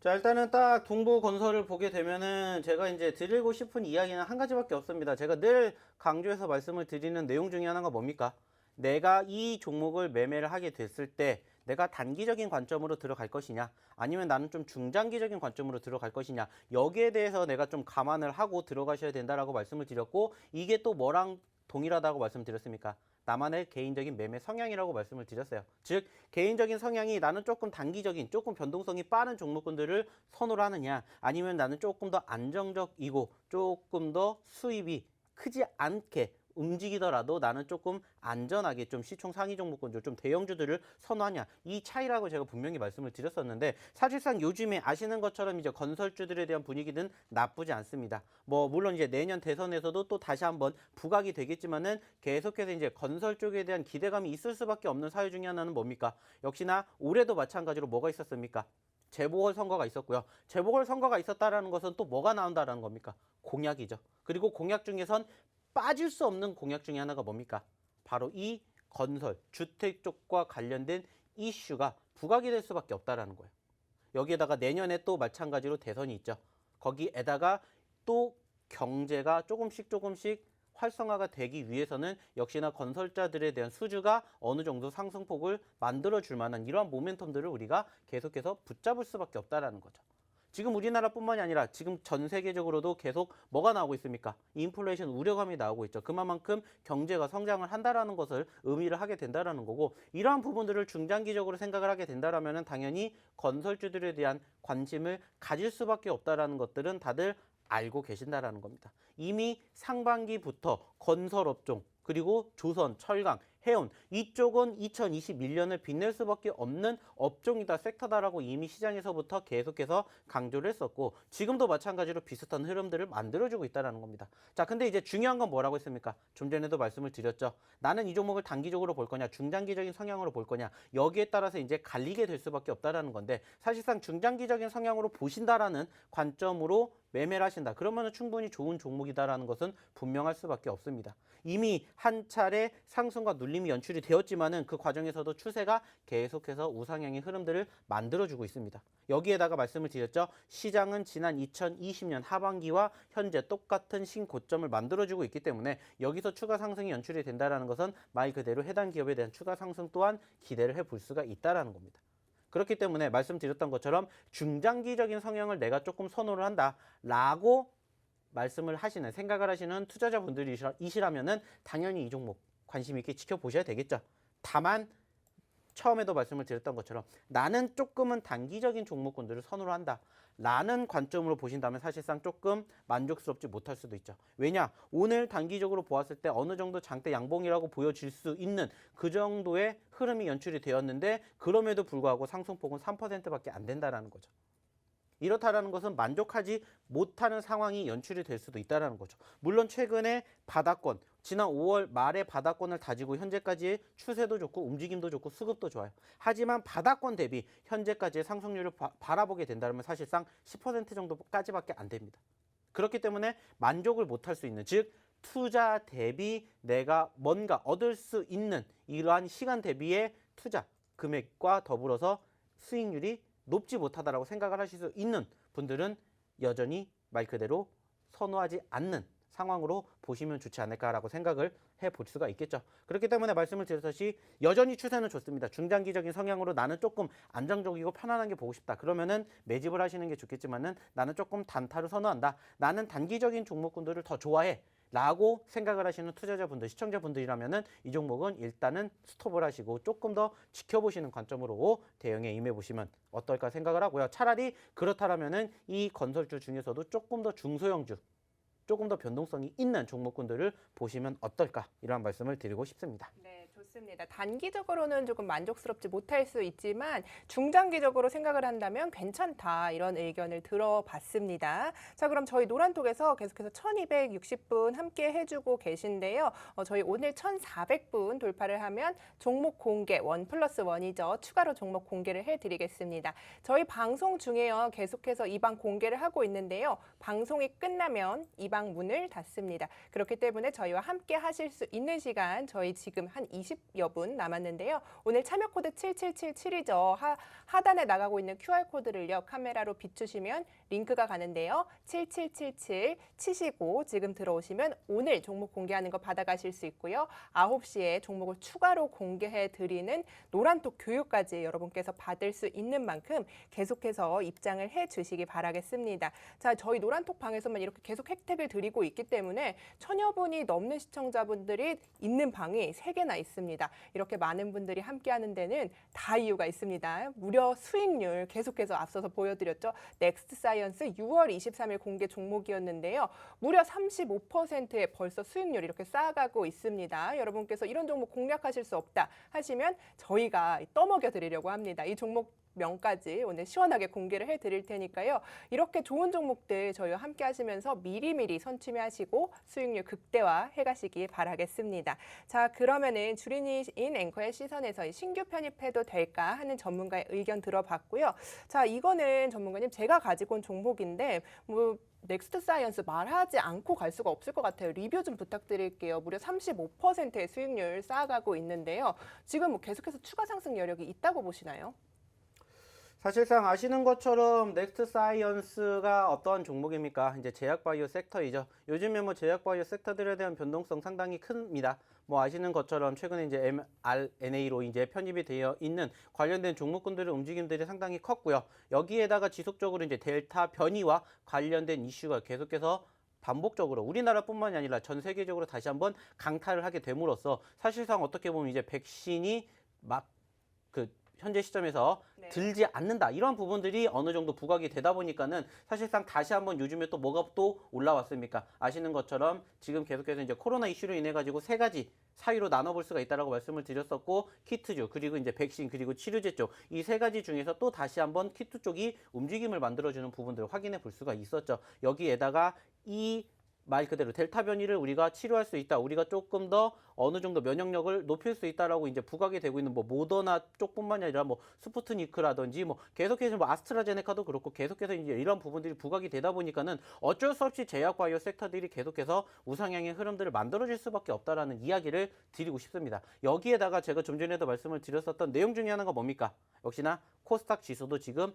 S2: 자, 일단은 딱 동부건설을 보게 되면은 제가 이제 드리고 싶은 이야기는 한 가지밖에 없습니다. 제가 늘 강조해서 말씀을 드리는 내용 중에 하나가 뭡니까? 내가 이 종목을 매매를 하게 됐을 때 내가 단기적인 관점으로 들어갈 것이냐, 아니면 나는 좀 중장기적인 관점으로 들어갈 것이냐, 여기에 대해서 내가 좀 감안을 하고 들어가셔야 된다라고 말씀을 드렸고, 이게 또 뭐랑 동일하다고 말씀드렸습니까? 나만의 개인적인 매매 성향이라고 말씀을 드렸어요. 즉, 개인적인 성향이 나는 조금 단기적인, 조금 변동성이 빠른 종목군들을 선호를 하느냐, 아니면 나는 조금 더 안정적이고 조금 더 수입이 크지 않게 움직이더라도 나는 조금 안전하게 좀 시총 상위 종목군들, 좀 대형주들을 선호하냐, 이 차이라고 제가 분명히 말씀을 드렸었는데, 사실상 요즘에 아시는 것처럼 이제 건설주들에 대한 분위기는 나쁘지 않습니다. 뭐 물론 이제 내년 대선에서도 또 다시 한번 부각이 되겠지만은 계속해서 이제 건설 쪽에 대한 기대감이 있을 수밖에 없는 사유 중에 하나는 뭡니까? 역시나 올해도 마찬가지로 뭐가 있었습니까? 재보궐 선거가 있었고요. 재보궐 선거가 있었다라는 것은 또 뭐가 나온다라는 겁니까? 공약이죠. 그리고 공약 중에선 빠질 수 없는 공약 중에 하나가 뭡니까? 바로 이 건설, 주택 쪽과 관련된 이슈가 부각이 될 수밖에 없다라는 거예요. 여기에다가 내년에 또 마찬가지로 대선이 있죠. 거기에다가 또 경제가 조금씩 활성화가 되기 위해서는 역시나 건설자들에 대한 수주가 어느 정도 상승폭을 만들어줄 만한 이러한 모멘텀들을 우리가 계속해서 붙잡을 수밖에 없다라는 거죠. 지금 우리나라뿐만이 아니라 지금 전 세계적으로도 계속 뭐가 나오고 있습니까? 인플레이션 우려감이 나오고 있죠. 그만큼 경제가 성장을 한다라는 것을 의미를 하게 된다라는 거고, 이러한 부분들을 중장기적으로 생각을 하게 된다라면 당연히 건설주들에 대한 관심을 가질 수밖에 없다라는 것들은 다들 알고 계신다라는 겁니다. 이미 상반기부터 건설업종, 그리고 조선, 철강, 해온 이쪽은 2021년을 빛낼 수밖에 없는 업종이다, 섹터다라고 이미 시장에서부터 계속해서 강조를 했었고 지금도 마찬가지로 비슷한 흐름들을 만들어주고 있다는 겁니다. 자, 근데 이제 중요한 건 뭐라고 했습니까? 좀 전에도 말씀을 드렸죠. 나는 이 종목을 단기적으로 볼 거냐, 중장기적인 성향으로 볼 거냐, 여기에 따라서 이제 갈리게 될 수밖에 없다라는 건데 사실상 중장기적인 성향으로 보신다라는 관점으로 매매를 하신다. 그러면 충분히 좋은 종목이다라는 것은 분명할 수밖에 없습니다. 이미 한 차례 상승과 눌림이 연출이 되었지만은 그 과정에서도 추세가 계속해서 우상향의 흐름들을 만들어주고 있습니다. 여기에다가 말씀을 드렸죠. 시장은 지난 2020년 하반기와 현재 똑같은 신고점을 만들어주고 있기 때문에 여기서 추가 상승이 연출이 된다는 것은 말 그대로 해당 기업에 대한 추가 상승 또한 기대를 해볼 수가 있다는 겁니다. 그렇기 때문에 말씀드렸던 것처럼 중장기적인 성향을 내가 조금 선호를 한다라고 말씀을 하시는, 생각을 하시는 투자자분들이시라면은 당연히 이 종목 관심 있게 지켜보셔야 되겠죠. 다만 처음에도 말씀을 드렸던 것처럼 나는 조금은 단기적인 종목군들을 선호를 한다 라는 관점으로 보신다면 사실상 조금 만족스럽지 못할 수도 있죠. 왜냐? 오늘 단기적으로 보았을 때 어느 정도 장대 양봉이라고 보여질 수 있는 그 정도의 흐름이 연출이 되었는데 그럼에도 불구하고 상승폭은 3%밖에 안 된다는 거죠. 이렇다라는 것은 만족하지 못하는 상황이 연출이 될 수도 있다는 거죠. 물론 최근에 바닥권, 지난 5월 말에 바닥권을 다지고 현재까지의 추세도 좋고 움직임도 좋고 수급도 좋아요. 하지만 바닥권 대비 현재까지의 상승률을 바라보게 된다면 사실상 10% 정도까지밖에 안 됩니다. 그렇기 때문에 만족을 못할 수 있는, 즉 투자 대비 내가 뭔가 얻을 수 있는 이러한 시간 대비의 투자 금액과 더불어서 수익률이 높지 못하다라고 생각을 하실 수 있는 분들은 여전히 말 그대로 선호하지 않는 상황으로 보시면 좋지 않을까라고 생각을 해볼 수가 있겠죠. 그렇기 때문에 말씀을 드렸듯이 여전히 추세는 좋습니다. 중장기적인 성향으로 나는 조금 안정적이고 편안한 게 보고 싶다. 그러면은 매집을 하시는 게 좋겠지만은 나는 조금 단타를 선호한다. 나는 단기적인 종목군들을 더 좋아해. 라고 생각을 하시는 투자자분들, 시청자분들이라면은 이 종목은 일단은 스톱을 하시고 조금 더 지켜보시는 관점으로 대응에 임해보시면 어떨까 생각을 하고요. 차라리 그렇다라면은 이 건설주 중에서도 조금 더 중소형주, 조금 더 변동성이 있는 종목군들을 보시면 어떨까 이런 말씀을 드리고 싶습니다.
S1: 네, 좋습니다. 단기적으로는 조금 만족스럽지 못할 수 있지만 중장기적으로 생각을 한다면 괜찮다 이런 의견을 들어봤습니다. 자, 그럼 저희 노란톡에서 계속해서 1260분 함께 해주고 계신데요. 저희 오늘 1400분 돌파를 하면 종목 공개 1+1이죠. 추가로 종목 공개를 해드리겠습니다. 저희 방송 중에요. 계속해서 이 방 공개를 하고 있는데요. 방송이 끝나면 이 방 문을 닫습니다. 그렇기 때문에 저희와 함께 하실 수 있는 시간 저희 지금 한 20여 분 남았는데요. 오늘 참여 코드 7777이죠. 하단에 나가고 있는 QR코드를요. 카메라로 비추시면 링크가 가는데요. 7777 치시고 지금 들어오시면 오늘 종목 공개하는 거 받아가실 수 있고요. 9시에 종목을 추가로 공개해 드리는 노란톡 교육까지 여러분께서 받을 수 있는 만큼 계속해서 입장을 해 주시기 바라겠습니다. 자, 저희 노란톡 방에서만 이렇게 계속 혜택을 드리고 있기 때문에 1000여 분이 넘는 시청자분들이 있는 방이 3개나 있습니다. 이렇게 많은 분들이 함께하는 데는 다 이유가 있습니다. 무려 수익률 계속해서 앞서서 보여드렸죠. 넥스트 사이언스 6월 23일 공개 종목이었는데요. 무려 35%의 벌써 수익률 이렇게 쌓아가고 있습니다. 여러분께서 이런 종목 공략하실 수 없다 하시면 저희가 떠먹여 드리려고 합니다. 이 종목 명까지 오늘 시원하게 공개를 해드릴 테니까요. 이렇게 좋은 종목들 저희와 함께 하시면서 미리미리 선취매하시고 수익률 극대화 해가시기 바라겠습니다. 자, 그러면은 주린이인 앵커의 시선에서 신규 편입해도 될까 하는 전문가의 의견 들어봤고요. 자, 이거는 전문가님 제가 가지고 온 종목인데 넥스트 사이언스 말하지 않고 갈 수가 없을 것 같아요. 리뷰 좀 부탁드릴게요. 무려 35%의 수익률 쌓아가고 있는데요. 지금 계속해서 추가 상승 여력이 있다고 보시나요?
S2: 사실상 아시는 것처럼 넥스트 사이언스가 어떠한 종목입니까? 이제 제약바이오 섹터이죠. 요즘에 제약바이오 섹터들에 대한 변동성 상당히 큽니다. 아시는 것처럼 최근에 이제 mRNA로 이제 편입이 되어 있는 관련된 종목군들의 움직임들이 상당히 컸고요. 여기에다가 지속적으로 이제 델타 변이와 관련된 이슈가 계속해서 반복적으로 우리나라뿐만이 아니라 전 세계적으로 다시 한번 강타를 하게 됨으로써 사실상 어떻게 보면 이제 백신이 현재 시점에서 들지 않는다. 이런 부분들이 어느 정도 부각이 되다 보니까는 사실상 다시 한번 요즘에 또 뭐가 또 올라왔습니까? 아시는 것처럼 지금 계속해서 이제 코로나 이슈로 인해 가지고 세 가지 사유로 나눠볼 수가 있다라고 말씀을 드렸었고, 키트주 그리고 이제 백신 그리고 치료제 쪽 이 세 가지 중에서 또 다시 한번 키트 쪽이 움직임을 만들어주는 부분들을 확인해 볼 수가 있었죠. 여기에다가 이 말 그대로 델타 변이를 우리가 치료할 수 있다. 우리가 조금 더 어느 정도 면역력을 높일 수 있다라고 이제 부각이 되고 있는 뭐 모더나 쪽뿐만이 아니라 뭐 스푸트니크라든지 뭐 계속해서 뭐 아스트라제네카도 그렇고 계속해서 이제 이런 부분들이 부각이 되다 보니까는 어쩔 수 없이 제약 바이오 섹터들이 계속해서 우상향의 흐름들을 만들어질 수밖에 없다라는 이야기를 드리고 싶습니다. 여기에다가 제가 좀 전에도 말씀을 드렸었던 내용 중에 하나가 뭡니까? 역시나 코스닥 지수도 지금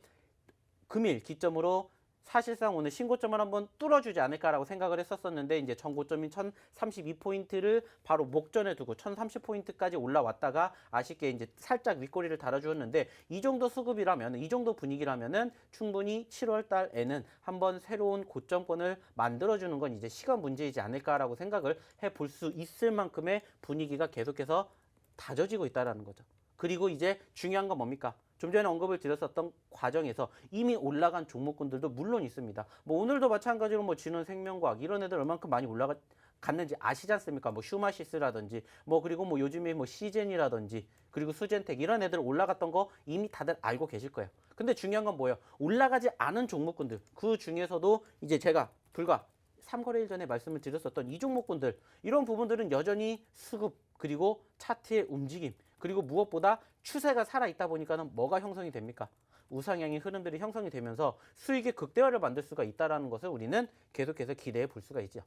S2: 금일 기점으로 사실상 오늘 신고점을 한번 뚫어주지 않을까라고 생각을 했었는데 이제 전고점인 1032포인트를 바로 목전에 두고 1030포인트까지 올라왔다가 아쉽게 이제 살짝 윗꼬리를 달아주었는데 이 정도 수급이라면 이 정도 분위기라면은 충분히 7월 달에는 한번 새로운 고점권을 만들어주는 건 이제 시간 문제이지 않을까라고 생각을 해볼 수 있을 만큼의 분위기가 계속해서 다져지고 있다라는 거죠. 그리고 이제 중요한 건 뭡니까? 좀 전에 언급을 드렸었던 과정에서 이미 올라간 종목군들도 물론 있습니다. 뭐 오늘도 마찬가지로 뭐 진원생명과학 이런 애들 얼만큼 많이 올라갔는지 아시지 않습니까? 뭐 슈마시스라든지 뭐 그리고 뭐 요즘에 뭐 시젠이라든지 그리고 수젠텍 이런 애들 올라갔던 거 이미 다들 알고 계실 거예요. 근데 중요한 건 뭐예요? 올라가지 않은 종목군들 그 중에서도 이제 제가 불과 3거래일 전에 말씀을 드렸었던 이 종목군들 이런 부분들은 여전히 수급 그리고 차트의 움직임 그리고 무엇보다 추세가 살아있다 보니까는 뭐가 형성이 됩니까? 우상향의 흐름들이 형성이 되면서 수익의 극대화를 만들 수가 있다는 것을 우리는 계속해서 기대해 볼 수가 있죠.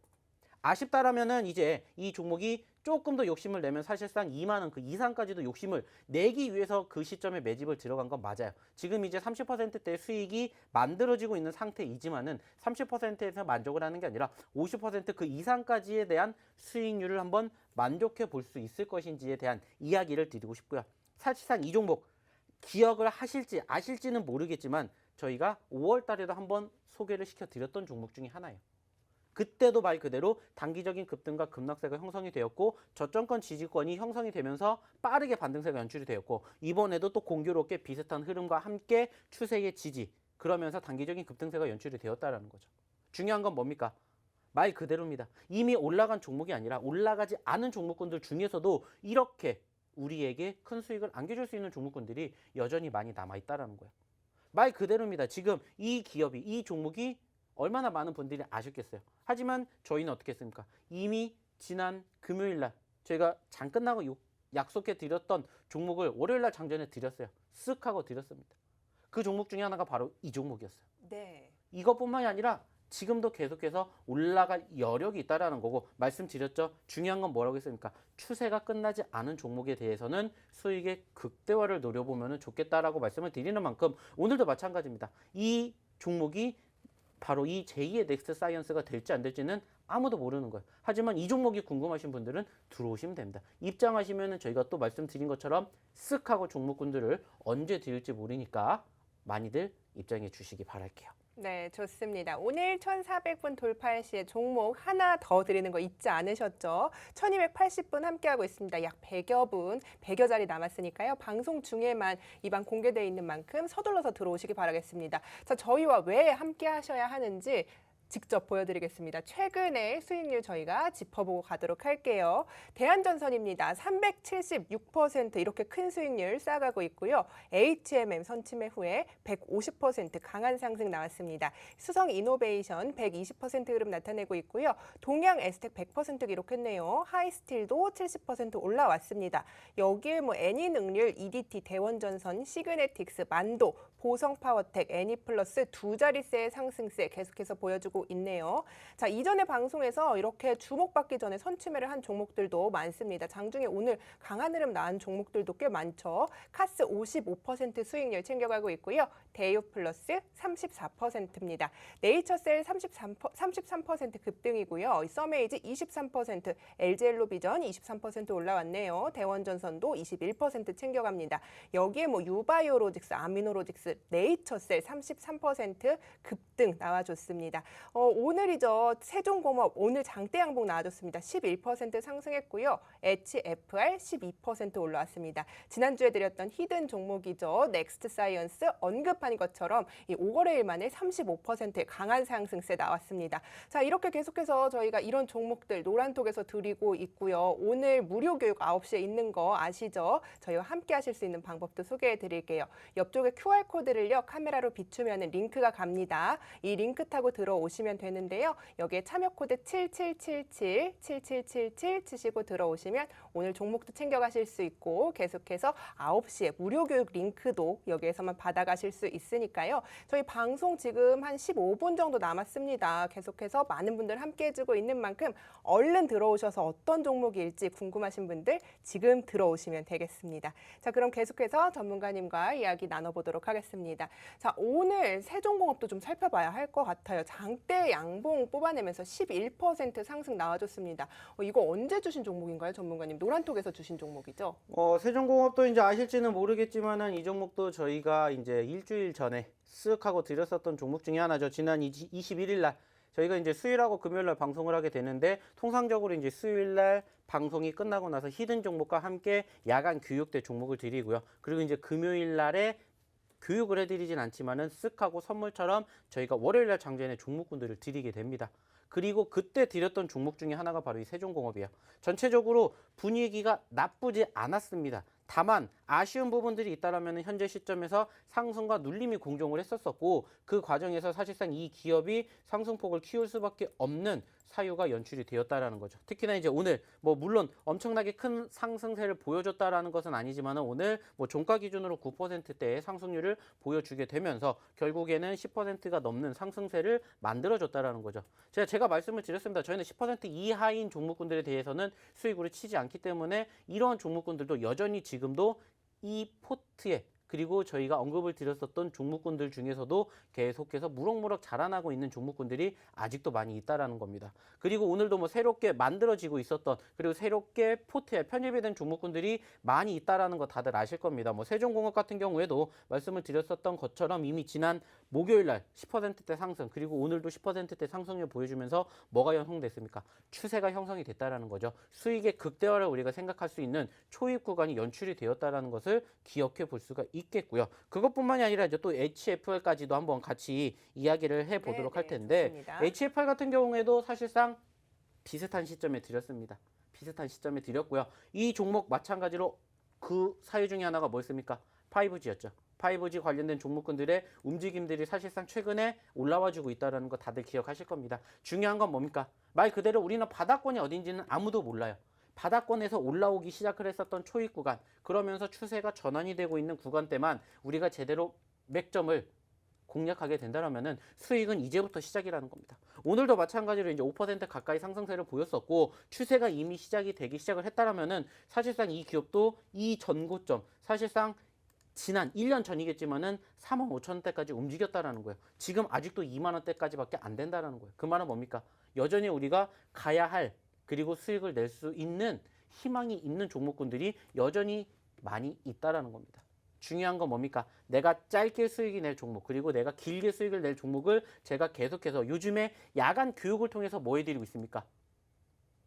S2: 아쉽다라면은 이제 이 종목이 조금 더 욕심을 내면 사실상 2만 원 그 이상까지도 욕심을 내기 위해서 그 시점에 매집을 들어간 건 맞아요. 지금 이제 30%대의 수익이 만들어지고 있는 상태이지만은 30%에서 만족을 하는 게 아니라 50%그 이상까지에 대한 수익률을 한번 만족해 볼 수 있을 것인지에 대한 이야기를 드리고 싶고요. 사실상 이 종목 기억을 하실지 아실지는 모르겠지만 저희가 5월 달에도 한번 소개를 시켜드렸던 종목 중에 하나예요. 그때도 말 그대로 단기적인 급등과 급락세가 형성이 되었고 저점권 지지권이 형성이 되면서 빠르게 반등세가 연출이 되었고 이번에도 또 공교롭게 비슷한 흐름과 함께 추세의 지지 그러면서 단기적인 급등세가 연출이 되었다라는 거죠. 중요한 건 뭡니까? 말 그대로입니다. 이미 올라간 종목이 아니라 올라가지 않은 종목군들 중에서도 이렇게 우리에게 큰 수익을 안겨줄 수 있는 종목군들이 여전히 많이 남아있다라는 거예요. 말 그대로입니다. 지금 이 기업이 이 종목이 얼마나 많은 분들이 아셨겠어요. 하지만 저희는 어떻게 했습니까? 이미 지난 금요일날 저희가 장 끝나고 약속해 드렸던 종목을 월요일날 장전해 드렸어요. 쓱 하고 드렸습니다. 그 종목 중에 하나가 바로 이 종목이었어요.
S1: 네.
S2: 이것뿐만이 아니라 지금도 계속해서 올라갈 여력이 있다라는 거고 말씀드렸죠. 중요한 건 뭐라고 했습니까? 추세가 끝나지 않은 종목에 대해서는 수익의 극대화를 노려보면 좋겠다라고 말씀을 드리는 만큼 오늘도 마찬가지입니다. 이 종목이 바로 이 제2의 넥스트 사이언스가 될지 안 될지는 아무도 모르는 거예요. 하지만 이 종목이 궁금하신 분들은 들어오시면 됩니다. 입장하시면 저희가 또 말씀드린 것처럼 쓱 하고 종목군들을 언제 드릴지 모르니까 많이들 입장해 주시기 바랄게요.
S1: 네, 좋습니다. 오늘 1,400분 돌파할 시에 종목 하나 더 드리는 거 잊지 않으셨죠? 1,280분 함께하고 있습니다. 약 100여 분, 100여 자리 남았으니까요. 방송 중에만 이 방 공개되어 있는 만큼 서둘러서 들어오시기 바라겠습니다. 자, 저희와 왜 함께 하셔야 하는지 직접 보여드리겠습니다. 최근의 수익률 저희가 짚어보고 가도록 할게요. 대한전선입니다. 376% 이렇게 큰 수익률 쌓아가고 있고요. HMM 선침해 후에 150% 강한 상승 나왔습니다. 수성이노베이션 120% 흐름 나타내고 있고요. 동양에스텍 100% 기록했네요. 하이스틸도 70% 올라왔습니다. 여기에 뭐 애니능률, EDT, 대원전선, 시그네틱스, 만도, 보성파워텍, 애니플러스 두 자릿수의 상승세 계속해서 보여주고 있네요. 자, 이전에 방송에서 이렇게 주목받기 전에 선취매를 한 종목들도 많습니다. 장중에 오늘 강한 흐름 나온 종목들도 꽤 많죠. 카스 55% 수익률 챙겨가고 있고요. 대유플러스 34%입니다. 네이처셀 33% 급등이고요. 서메이지 23%, LG엘로비전 23% 올라왔네요. 대원전선도 21% 챙겨갑니다. 여기에 뭐 유바이오로직스, 아미노로직스, 네이처셀 33% 급등 나와줬습니다. 오늘이죠. 세종공업 오늘 장대 양봉 나와줬습니다. 11% 상승했고요. HFR 12% 올라왔습니다. 지난주에 드렸던 히든 종목이죠. 넥스트 사이언스 언급한 것처럼 이 5거래일 만에 35%의 강한 상승세 나왔습니다. 자, 이렇게 계속해서 저희가 이런 종목들 노란톡에서 드리고 있고요. 오늘 무료 교육 9시에 있는 거 아시죠? 저희와 함께 하실 수 있는 방법도 소개해 드릴게요. 옆쪽에 QR코드를요. 카메라로 비추면 링크가 갑니다. 이 링크 타고 들어오시면 되는데요. 여기에 참여 코드 7777 치시고 들어오시면 오늘 종목도 챙겨가실 수 있고 계속해서 9시에 무료 교육 링크도 여기에서만 받아가실 수 있으니까요. 저희 방송 지금 한 15분 정도 남았습니다. 계속해서 많은 분들 함께 해주고 있는 만큼 얼른 들어오셔서 어떤 종목일지 궁금하신 분들 지금 들어오시면 되겠습니다. 자, 그럼 계속해서 전문가님과 이야기 나눠보도록 하겠습니다. 자, 오늘 세종공업도 좀 살펴봐야 할 것 같아요. 장대 양봉 뽑아내면서 11% 상승 나와줬습니다. 이거 언제 주신 종목인가요, 전문가님? 노란톡에서 주신 종목이죠?
S2: 세종공업도 이제 아실지는 모르겠지만은 이 종목도 저희가 이제 일주일 전에 쓱 하고 드렸었던 종목 중에 하나죠. 지난 21일 날 저희가 이제 수요일하고 금요일 날 방송을 하게 되는데 통상적으로 이제 수요일 날 방송이 끝나고 나서 히든 종목과 함께 야간 교육대 종목을 드리고요. 그리고 이제 금요일 날에 교육을 해드리진 않지만은 쓱 하고 선물처럼 저희가 월요일 날 장전에 종목군들을 드리게 됩니다. 그리고 그때 드렸던 종목 중에 하나가 바로 이 세종공업이에요. 전체적으로 분위기가 나쁘지 않았습니다. 다만 아쉬운 부분들이 있다라면 현재 시점에서 상승과 눌림이 공존을 했었고 그 과정에서 사실상 이 기업이 상승폭을 키울 수밖에 없는 사유가 연출이 되었다라는 거죠. 특히나 이제 오늘 물론 엄청나게 큰 상승세를 보여줬다라는 것은 아니지만 오늘 종가 기준으로 9%대의 상승률을 보여주게 되면서 결국에는 10%가 넘는 상승세를 만들어줬다라는 거죠. 제가 말씀을 드렸습니다. 저희는 10% 이하인 종목군들에 대해서는 수익으로 치지 않기 때문에 이러한 종목군들도 여전히 지금도 이 포트에 그리고 저희가 언급을 드렸었던 종목군들 중에서도 계속해서 무럭무럭 자라나고 있는 종목군들이 아직도 많이 있다라는 겁니다. 그리고 오늘도 새롭게 만들어지고 있었던 그리고 새롭게 포트에 편입이 된 종목군들이 많이 있다라는 거 다들 아실 겁니다. 세종공업 같은 경우에도 말씀을 드렸었던 것처럼 이미 지난 목요일 날 10%대 상승 그리고 오늘도 10%대 상승률 보여주면서 뭐가 형성됐습니까? 추세가 형성이 됐다라는 거죠. 수익의 극대화를 우리가 생각할 수 있는 초입 구간이 연출이 되었다라는 것을 기억해 볼 수가 있겠고요. 그것뿐만이 아니라 이제 또 HFR까지도 한번 같이 이야기를 해보도록 할 텐데
S1: 좋습니다.
S2: HFR 같은 경우에도 사실상 비슷한 시점에 드렸습니다. 비슷한 시점에 드렸고요. 이 종목 마찬가지로 그 사유 중에 하나가 뭐였습니까? 5G였죠. 5G 관련된 종목군들의 움직임들이 사실상 최근에 올라와주고 있다는 거 다들 기억하실 겁니다. 중요한 건 뭡니까? 말 그대로 우리는 바닥권이 어딘지는 아무도 몰라요. 바닥권에서 올라오기 시작을 했었던 초입 구간, 그러면서 추세가 전환이 되고 있는 구간대만 우리가 제대로 맥점을 공략하게 된다면은 수익은 이제부터 시작이라는 겁니다. 오늘도 마찬가지로 이제 5% 가까이 상승세를 보였었고 추세가 이미 시작을 했다라면은 사실상 이 기업도 이 전고점, 사실상 지난 1년 전이겠지만은 45,000원대까지 움직였다라는 거예요. 지금 아직도 2만원대까지밖에 안 된다라는 거예요. 그 말은 뭡니까? 여전히 우리가 가야 할 그리고 수익을 낼 수 있는 희망이 있는 종목군들이 여전히 많이 있다라는 겁니다. 중요한 건 뭡니까? 내가 짧게 수익이 낼 종목 그리고 내가 길게 수익을 낼 종목을 제가 계속해서 요즘에 야간 교육을 통해서 뭐 해드리고 있습니까?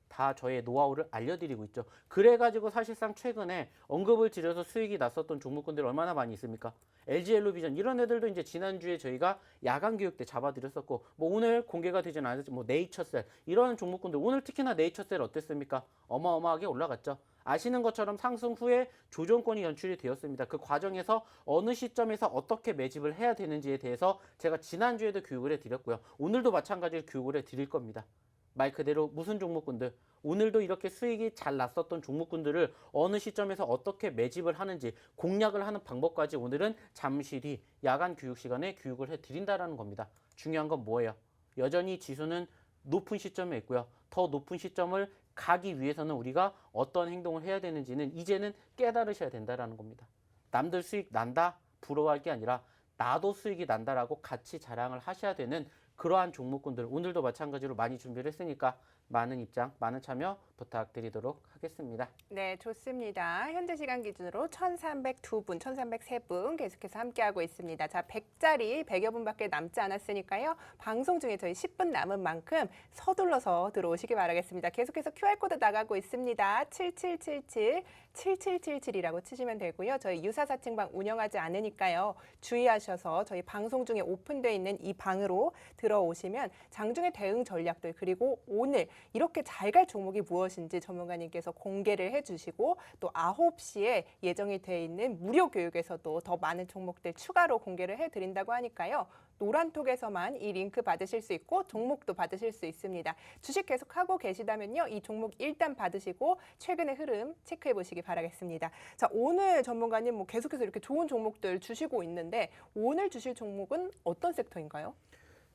S2: 다 저의 노하우를 알려드리고 있죠. 그래가지고 사실상 최근에 언급을 드려서 수익이 났었던 종목군들 얼마나 많이 있습니까? LG엘로비전 이런 애들도 이제 지난주에 저희가 야간 교육 때 잡아드렸었고 오늘 공개가 되진 않았지만 네이처셀 이런 종목군들 오늘 특히나 네이처셀 어땠습니까? 어마어마하게 올라갔죠. 아시는 것처럼 상승 후에 조정권이 연출이 되었습니다. 그 과정에서 어느 시점에서 어떻게 매집을 해야 되는지에 대해서 제가 지난주에도 교육을 해드렸고요. 오늘도 마찬가지로 교육을 해드릴 겁니다. 말 그대로 무슨 종목군들 오늘도 이렇게 수익이 잘 났었던 종목군들을 어느 시점에서 어떻게 매집을 하는지 공략을 하는 방법까지 오늘은 잠시 뒤 야간 교육 시간에 교육을 해드린다는 겁니다. 중요한 건 뭐예요? 여전히 지수는 높은 시점에 있고요. 더 높은 시점을 가기 위해서는 우리가 어떤 행동을 해야 되는지는 이제는 깨달으셔야 된다는 겁니다. 남들 수익 난다 부러워할 게 아니라 나도 수익이 난다라고 같이 자랑을 하셔야 되는 그러한 종목군들 오늘도 마찬가지로 많이 준비를 했으니까 많은 입장, 많은 참여 부탁드리도록 하겠습니다.
S1: 네, 좋습니다. 현재 시간 기준으로 1,302분, 1,303분 계속해서 함께하고 있습니다. 자, 100자리 100여 분밖에 남지 않았으니까요. 방송 중에 저희 10분 남은 만큼 서둘러서 들어오시기 바라겠습니다. 계속해서 QR코드 나가고 있습니다. 7777, 7777이라고 치시면 되고요. 저희 유사사칭방 운영하지 않으니까요. 주의하셔서 저희 방송 중에 오픈되어 있는 이 방으로 들어오시면 장중의 대응 전략들 그리고 오늘 이렇게 잘 갈 종목이 무엇인지 전문가님께서 공개를 해주시고 또 9시에 예정이 돼 있는 무료 교육에서도 더 많은 종목들 추가로 공개를 해드린다고 하니까요. 노란톡에서만 이 링크 받으실 수 있고 종목도 받으실 수 있습니다. 주식 계속 하고 계시다면요. 이 종목 일단 받으시고 최근의 흐름 체크해 보시기 바라겠습니다. 자, 오늘 전문가님 뭐 계속해서 이렇게 좋은 종목들 주시고 있는데 오늘 주실 종목은 어떤 섹터인가요?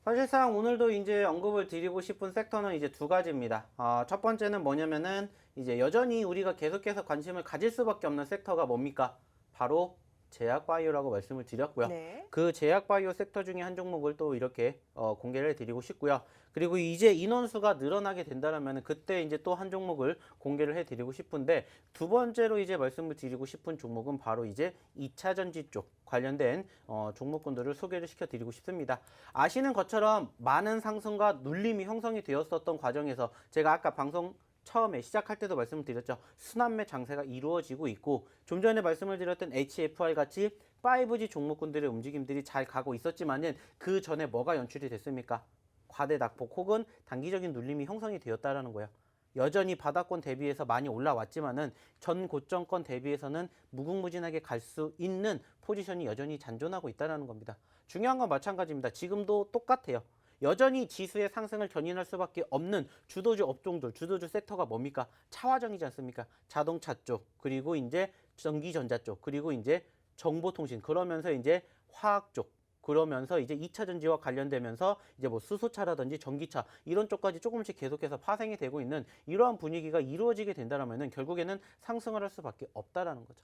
S2: 사실상 오늘도 이제 언급을 드리고 싶은 섹터는 이제 두 가지입니다. 첫 번째는 뭐냐면은 이제 여전히 우리가 계속해서 관심을 가질 수밖에 없는 섹터가 뭡니까? 바로 제약바이오라고 말씀을 드렸고요.
S1: 네.
S2: 그 제약바이오 섹터 중에 한 종목을 또 이렇게 공개를 드리고 싶고요. 그리고 이제 인원수가 늘어나게 된다면 그때 이제 또 한 종목을 공개를 해드리고 싶은데 두 번째로 이제 말씀을 드리고 싶은 종목은 바로 이제 2차 전지 쪽 관련된 종목군들을 소개를 시켜드리고 싶습니다. 아시는 것처럼 많은 상승과 눌림이 형성이 되었었던 과정에서 제가 아까 방송 처음에 시작할 때도 말씀을 드렸죠. 순환매 장세가 이루어지고 있고 좀 전에 말씀을 드렸던 HFR 같이 5G 종목군들의 움직임들이 잘 가고 있었지만은 그 전에 뭐가 연출이 됐습니까? 과대 낙폭 혹은 단기적인 눌림이 형성이 되었다라는 거예요. 여전히 바닥권 대비해서 많이 올라왔지만은 전 고점권 대비해서는 무궁무진하게 갈 수 있는 포지션이 여전히 잔존하고 있다는 겁니다. 중요한 건 마찬가지입니다. 지금도 똑같아요. 여전히 지수의 상승을 견인할 수밖에 없는 주도주 업종들, 주도주 섹터가 뭡니까? 차화정이지 않습니까? 자동차 쪽, 그리고 이제 전기전자 쪽, 그리고 이제 정보통신, 그러면서 이제 화학 쪽, 그러면서 이제 2차 전지와 관련되면서 이제 뭐 수소차라든지 전기차 이런 쪽까지 조금씩 계속해서 파생이 되고 있는 이러한 분위기가 이루어지게 된다면은 결국에는 상승을 할 수밖에 없다라는 거죠.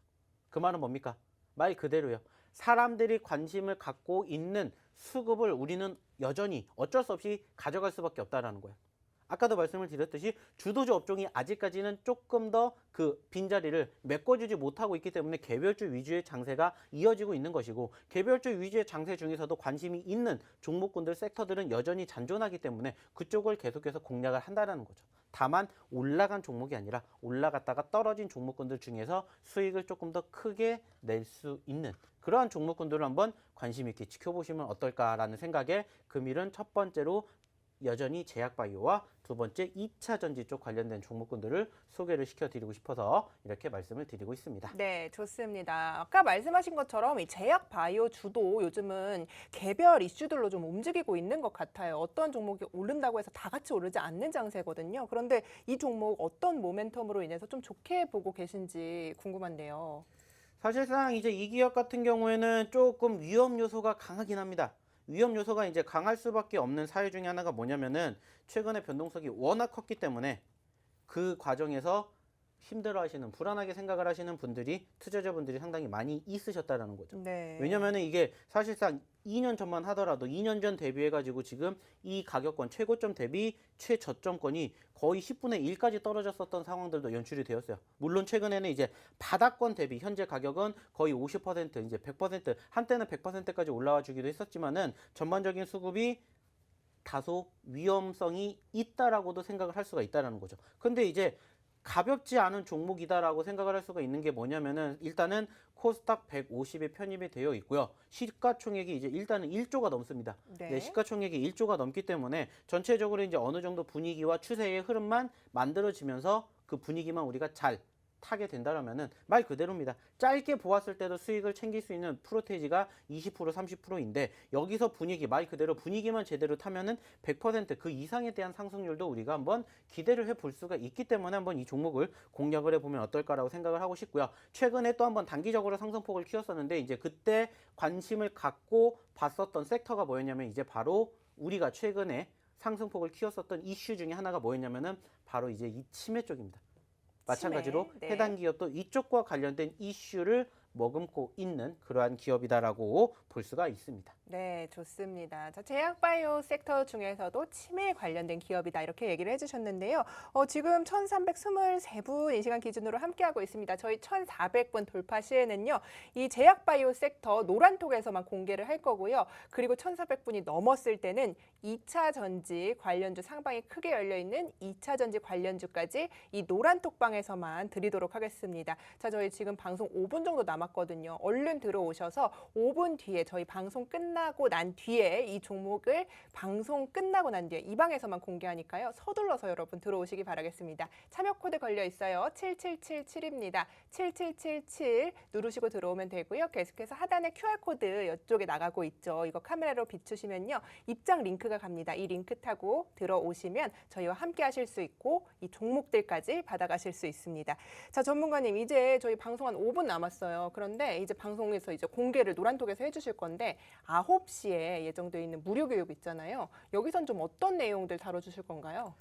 S2: 그 말은 뭡니까? 말 그대로요. 사람들이 관심을 갖고 있는 수급을 우리는 여전히 어쩔 수 없이 가져갈 수밖에 없다라는 거예요. 아까도 말씀을 드렸듯이 주도주 업종이 아직까지는 조금 더 그 빈자리를 메꿔주지 못하고 있기 때문에 개별주 위주의 장세가 이어지고 있는 것이고 개별주 위주의 장세 중에서도 관심이 있는 종목군들 섹터들은 여전히 잔존하기 때문에 그쪽을 계속해서 공략을 한다는 거죠. 다만 올라간 종목이 아니라 올라갔다가 떨어진 종목군들 중에서 수익을 조금 더 크게 낼 수 있는 그러한 종목군들을 한번 관심 있게 지켜보시면 어떨까라는 생각에 금일은 첫 번째로 여전히 제약바이오와 두 번째 2차 전지 쪽 관련된 종목군들을 소개를 시켜드리고 싶어서 이렇게 말씀을 드리고 있습니다.
S1: 네, 좋습니다. 아까 말씀하신 것처럼 이 제약바이오 주도 요즘은 개별 이슈들로 좀 움직이고 있는 것 같아요. 어떤 종목이 오른다고 해서 다 같이 오르지 않는 장세거든요. 그런데 이 종목 어떤 모멘텀으로 인해서 좀 좋게 보고 계신지 궁금한데요.
S2: 사실상 이제 이 기업 같은 경우에는 조금 위험 요소가 강하긴 합니다. 위험 요소가 이제 강할 수밖에 없는 사유 중에 하나가 뭐냐면은 최근에 변동성이 워낙 컸기 때문에 그 과정에서 힘들어하시는 불안하게 생각을 하시는 분들이 투자자분들이 상당히 많이 있으셨다라는 거죠.
S1: 네.
S2: 왜냐면은 이게 사실상 2년 전만 하더라도 2년 전 대비해 가지고 지금 이 가격권 최고점 대비 최저점권이 거의 10분의 1까지 떨어졌었던 상황들도 연출이 되었어요. 물론 최근에는 이제 바닥권 대비 현재 가격은 거의 50% 이제 100% 한때는 100%까지 올라와 주기도 했었지만은 전반적인 수급이 다소 위험성이 있다라고도 생각을 할 수가 있다라는 거죠. 근데 이제 가볍지 않은 종목이다라고 생각을 할 수가 있는 게 뭐냐면은 일단은 코스닥 150에 편입이 되어 있고요. 시가총액이 이제 일단은 1조가 넘습니다.
S1: 네.
S2: 시가총액이 1조가 넘기 때문에 전체적으로 이제 어느 정도 분위기와 추세의 흐름만 만들어지면서 그 분위기만 우리가 잘 타게 된다라면은 말 그대로입니다. 짧게 보았을 때도 수익을 챙길 수 있는 프로테이지가 20% 30%인데 여기서 분위기 말 그대로 분위기만 제대로 타면은 100%그 이상에 대한 상승률도 우리가 한번 기대를 해볼 수가 있기 때문에 한번 이 종목을 공략을 해보면 어떨까라고 생각을 하고 싶고요. 최근에 또 한번 단기적으로 상승폭을 키웠었는데 이제 그때 관심을 갖고 봤었던 섹터가 뭐였냐면 이제 바로 우리가 최근에 상승폭을 키웠었던 이슈 중에 하나가 뭐였냐면은 바로 이제 이 치매 쪽입니다. 마찬가지로
S1: 치매, 네.
S2: 해당 기업도 이쪽과 관련된 이슈를 머금고 있는 그러한 기업이다라고 볼 수가 있습니다.
S1: 네, 좋습니다. 자, 제약바이오 섹터 중에서도 치매에 관련된 기업이다 이렇게 얘기를 해주셨는데요. 지금 1,323분 이 시간 기준으로 함께하고 있습니다. 저희 1,400분 돌파 시에는요. 이 제약바이오 섹터 노란톡에서만 공개를 할 거고요. 그리고 1,400분이 넘었을 때는 2차 전지 관련주 상방이 크게 열려있는 2차 전지 관련주까지 이 노란톡방에서만 드리도록 하겠습니다. 자, 저희 지금 방송 5분 정도 남았거든요. 얼른 들어오셔서 5분 뒤에 저희 방송 끝나고 난 뒤에 이 종목을 방송 끝나고 난 뒤에 이 방에서만 공개하니까요. 서둘러서 여러분 들어오시기 바라겠습니다. 참여 코드 걸려 있어요. 7777입니다. 7777 누르시고 들어오면 되고요. 계속해서 하단에 QR코드 이쪽에 나가고 있죠. 이거 카메라로 비추시면요. 입장 링크가 갑니다. 이 링크 타고 들어오시면 저희와 함께 하실 수 있고 이 종목들까지 받아가실 수 있습니다. 자, 전문가님 이제 저희 방송 한 5분 남았어요. 그런데 이제 방송에서 이제 공개를 노란톡에서 해주실 건데 9시에 예정되어 있는 무료 교육 있잖아요. 여기선 좀 어떤 내용들 다뤄주실 건가요?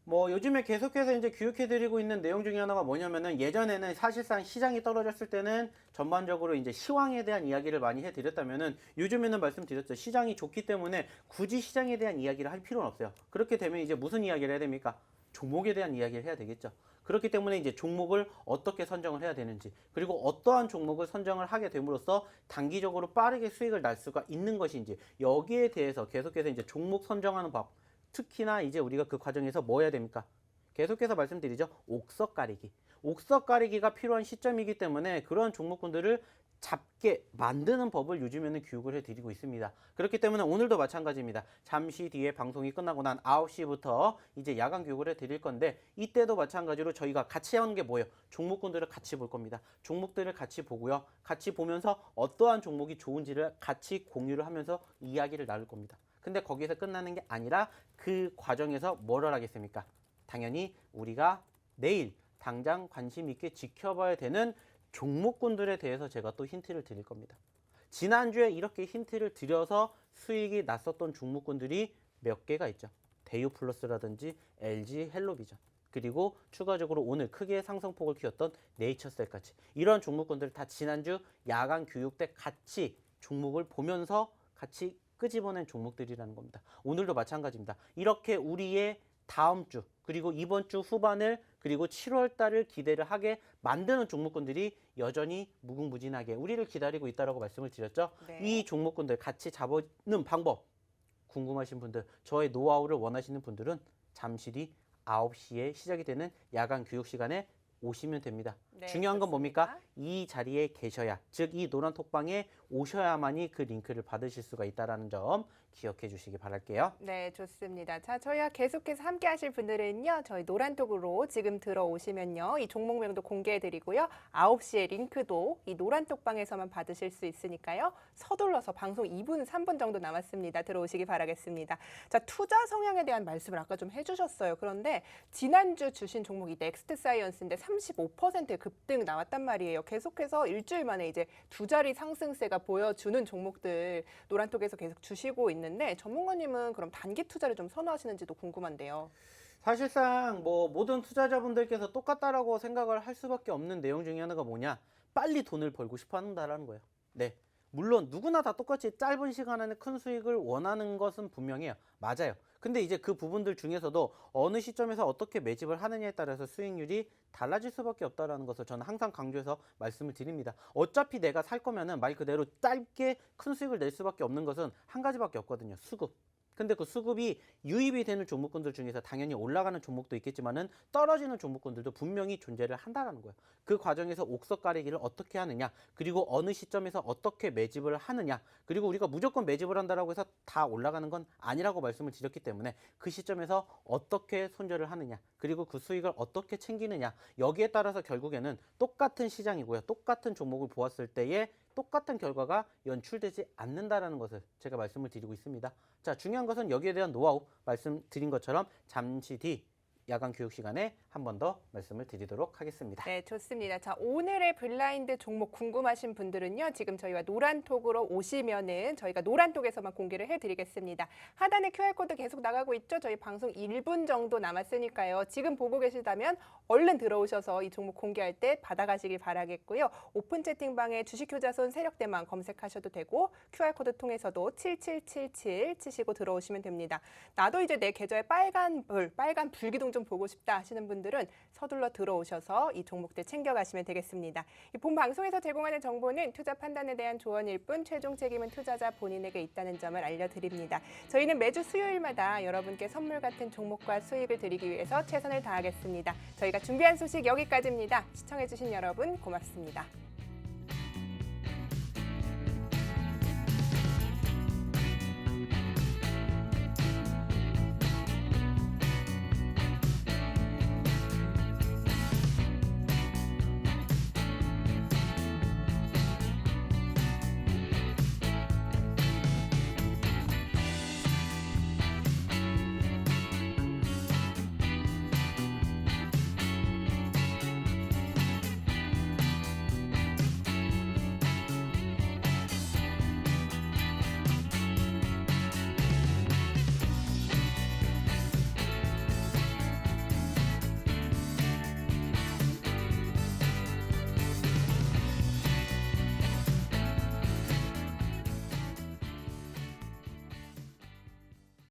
S2: 뭐 요즘에 계속해서 이제 교육해드리고 있는 내용 중에 하나가 뭐냐면은 예전에는 사실상 시장이 떨어졌을 때는 전반적으로 이제 시황에 대한 이야기를 많이 해드렸다면은 요즘에는 말씀드렸죠. 시장이 좋기 때문에 굳이 시장에 대한 이야기를 할 필요는 없어요. 그렇게 되면 이제 무슨 이야기를 해야 됩니까? 종목에 대한 이야기를 해야 되겠죠. 그렇기 때문에 이제 종목을 어떻게 선정을 해야 되는지, 그리고 어떠한 종목을 선정을 하게 됨으로써 단기적으로 빠르게 수익을 날 수가 있는 것인지, 여기에 대해서 계속해서 이제 종목 선정하는 법, 특히나 이제 우리가 그 과정에서 뭐 해야 됩니까? 계속해서 말씀드리죠. 옥석 가리기. 옥석 가리기가 필요한 시점이기 때문에 그런 종목군들을 잡게 만드는 법을 요즘에는 교육을 해드리고 있습니다. 그렇기 때문에 오늘도 마찬가지입니다. 잠시 뒤에 방송이 끝나고 난 9시부터 이제 야간 교육을 해드릴 건데 이때도 마찬가지로 저희가 같이 하는 게 뭐예요? 종목군들을 같이 볼 겁니다. 종목들을 같이 보고요. 같이 보면서 어떠한 종목이 좋은지를 같이 공유를 하면서 이야기를 나눌 겁니다. 근데 거기서 끝나는 게 아니라 그 과정에서 뭐를 하겠습니까? 당연히 우리가 내일 당장 관심 있게 지켜봐야 되는 종목군들에 대해서 제가 또 힌트를 드릴 겁니다. 지난주에 이렇게 힌트를 드려서 수익이 났었던 종목군들이 몇 개가 있죠. 대유플러스라든지 LG 헬로비전, 그리고 추가적으로 오늘 크게 상승폭을 키웠던 네이처셀까지, 이런 종목군들을 다 지난주 야간 교육 때 같이 종목을 보면서 같이 끄집어낸 종목들이라는 겁니다. 오늘도 마찬가지입니다. 이렇게 우리의 다음 주 그리고 이번 주 후반을 그리고 7월 달을 기대를 하게 만드는 종목군들이 여전히 무궁무진하게 우리를 기다리고 있다라고 말씀을 드렸죠.
S1: 네.
S2: 이 종목군들 같이 잡는 방법 궁금하신 분들, 저의 노하우를 원하시는 분들은 잠시 뒤 9시에 시작이 되는 야간 교육 시간에 오시면 됩니다.
S1: 네,
S2: 중요한 건
S1: 좋습니다.
S2: 뭡니까? 이 자리에 계셔야, 즉 이 노란 톡방에 오셔야만이 그 링크를 받으실 수가 있다는 점 기억해 주시기 바랄게요.
S1: 네, 좋습니다. 자, 저희와 계속해서 함께 하실 분들은요, 저희 노란톡으로 지금 들어오시면요, 이 종목명도 공개해드리고요, 9시에 링크도 이 노란톡방에서만 받으실 수 있으니까요, 서둘러서 방송 2분, 3분 정도 남았습니다. 들어오시기 바라겠습니다. 자, 투자 성향에 대한 말씀을 아까 좀 해주셨어요. 그런데 지난주 주신 종목이 넥스트 사이언스인데 35%의 급등 나왔단 말이에요. 계속해서 일주일 만에 이제 두 자리 상승세가 보여주는 종목들 노란톡에서 계속 주시고 있는데 전문가님은 그럼 단기 투자를 좀 선호하시는지도 궁금한데요.
S2: 사실상 뭐 모든 투자자분들께서 똑같다라고 생각을 할 수밖에 없는 내용 중에 하나가 뭐냐? 빨리 돈을 벌고 싶어 한다라는 거예요. 네. 물론 누구나 다 똑같이 짧은 시간 안에 큰 수익을 원하는 것은 분명해요. 맞아요. 근데 이제 그 부분들 중에서도 어느 시점에서 어떻게 매집을 하느냐에 따라서 수익률이 달라질 수밖에 없다라는 것을 저는 항상 강조해서 말씀을 드립니다. 어차피 내가 살 거면은 말 그대로 짧게 큰 수익을 낼 수밖에 없는 것은 한 가지밖에 없거든요. 수급. 근데 그 수급이 유입이 되는 종목군들 중에서 당연히 올라가는 종목도 있겠지만은 떨어지는 종목군들도 분명히 존재를 한다라는 거예요. 그 과정에서 옥석 가리기를 어떻게 하느냐, 그리고 어느 시점에서 어떻게 매집을 하느냐, 그리고 우리가 무조건 매집을 한다라고 해서 다 올라가는 건 아니라고 말씀을 드렸기 때문에 그 시점에서 어떻게 손절을 하느냐, 그리고 그 수익을 어떻게 챙기느냐, 여기에 따라서 결국에는 똑같은 시장이고요. 똑같은 종목을 보았을 때에 똑같은 결과가 연출되지 않는다라는 것을 제가 말씀을 드리고 있습니다. 자, 중요한 것은 여기에 대한 노하우 말씀드린 것처럼 잠시 뒤 야간 교육 시간에 한 번 더 말씀을 드리도록 하겠습니다.
S1: 네, 좋습니다. 자, 오늘의 블라인드 종목 궁금하신 분들은요. 지금 저희와 노란톡으로 오시면은 저희가 노란톡에서만 공개를 해드리겠습니다. 하단에 QR코드 계속 나가고 있죠. 저희 방송 1분 정도 남았으니까요. 지금 보고 계시다면 얼른 들어오셔서 이 종목 공개할 때 받아가시길 바라겠고요. 오픈 채팅방에 주식효자손 세력대망 검색하셔도 되고 QR코드 통해서도 7777 치시고 들어오시면 됩니다. 나도 이제 내 계좌에 빨간 불기둥 좀 보고 싶다 하시는 분들은 서둘러 들어오셔서 이 종목들 챙겨가시면 되겠습니다. 이 본 방송에서 제공하는 정보는 투자 판단에 대한 조언일 뿐 최종 책임은 투자자 본인에게 있다는 점을 알려드립니다. 저희는 매주 수요일마다 여러분께 선물 같은 종목과 수익을 드리기 위해서 최선을 다하겠습니다. 저희가 준비한 소식 여기까지입니다. 시청해주신 여러분 고맙습니다.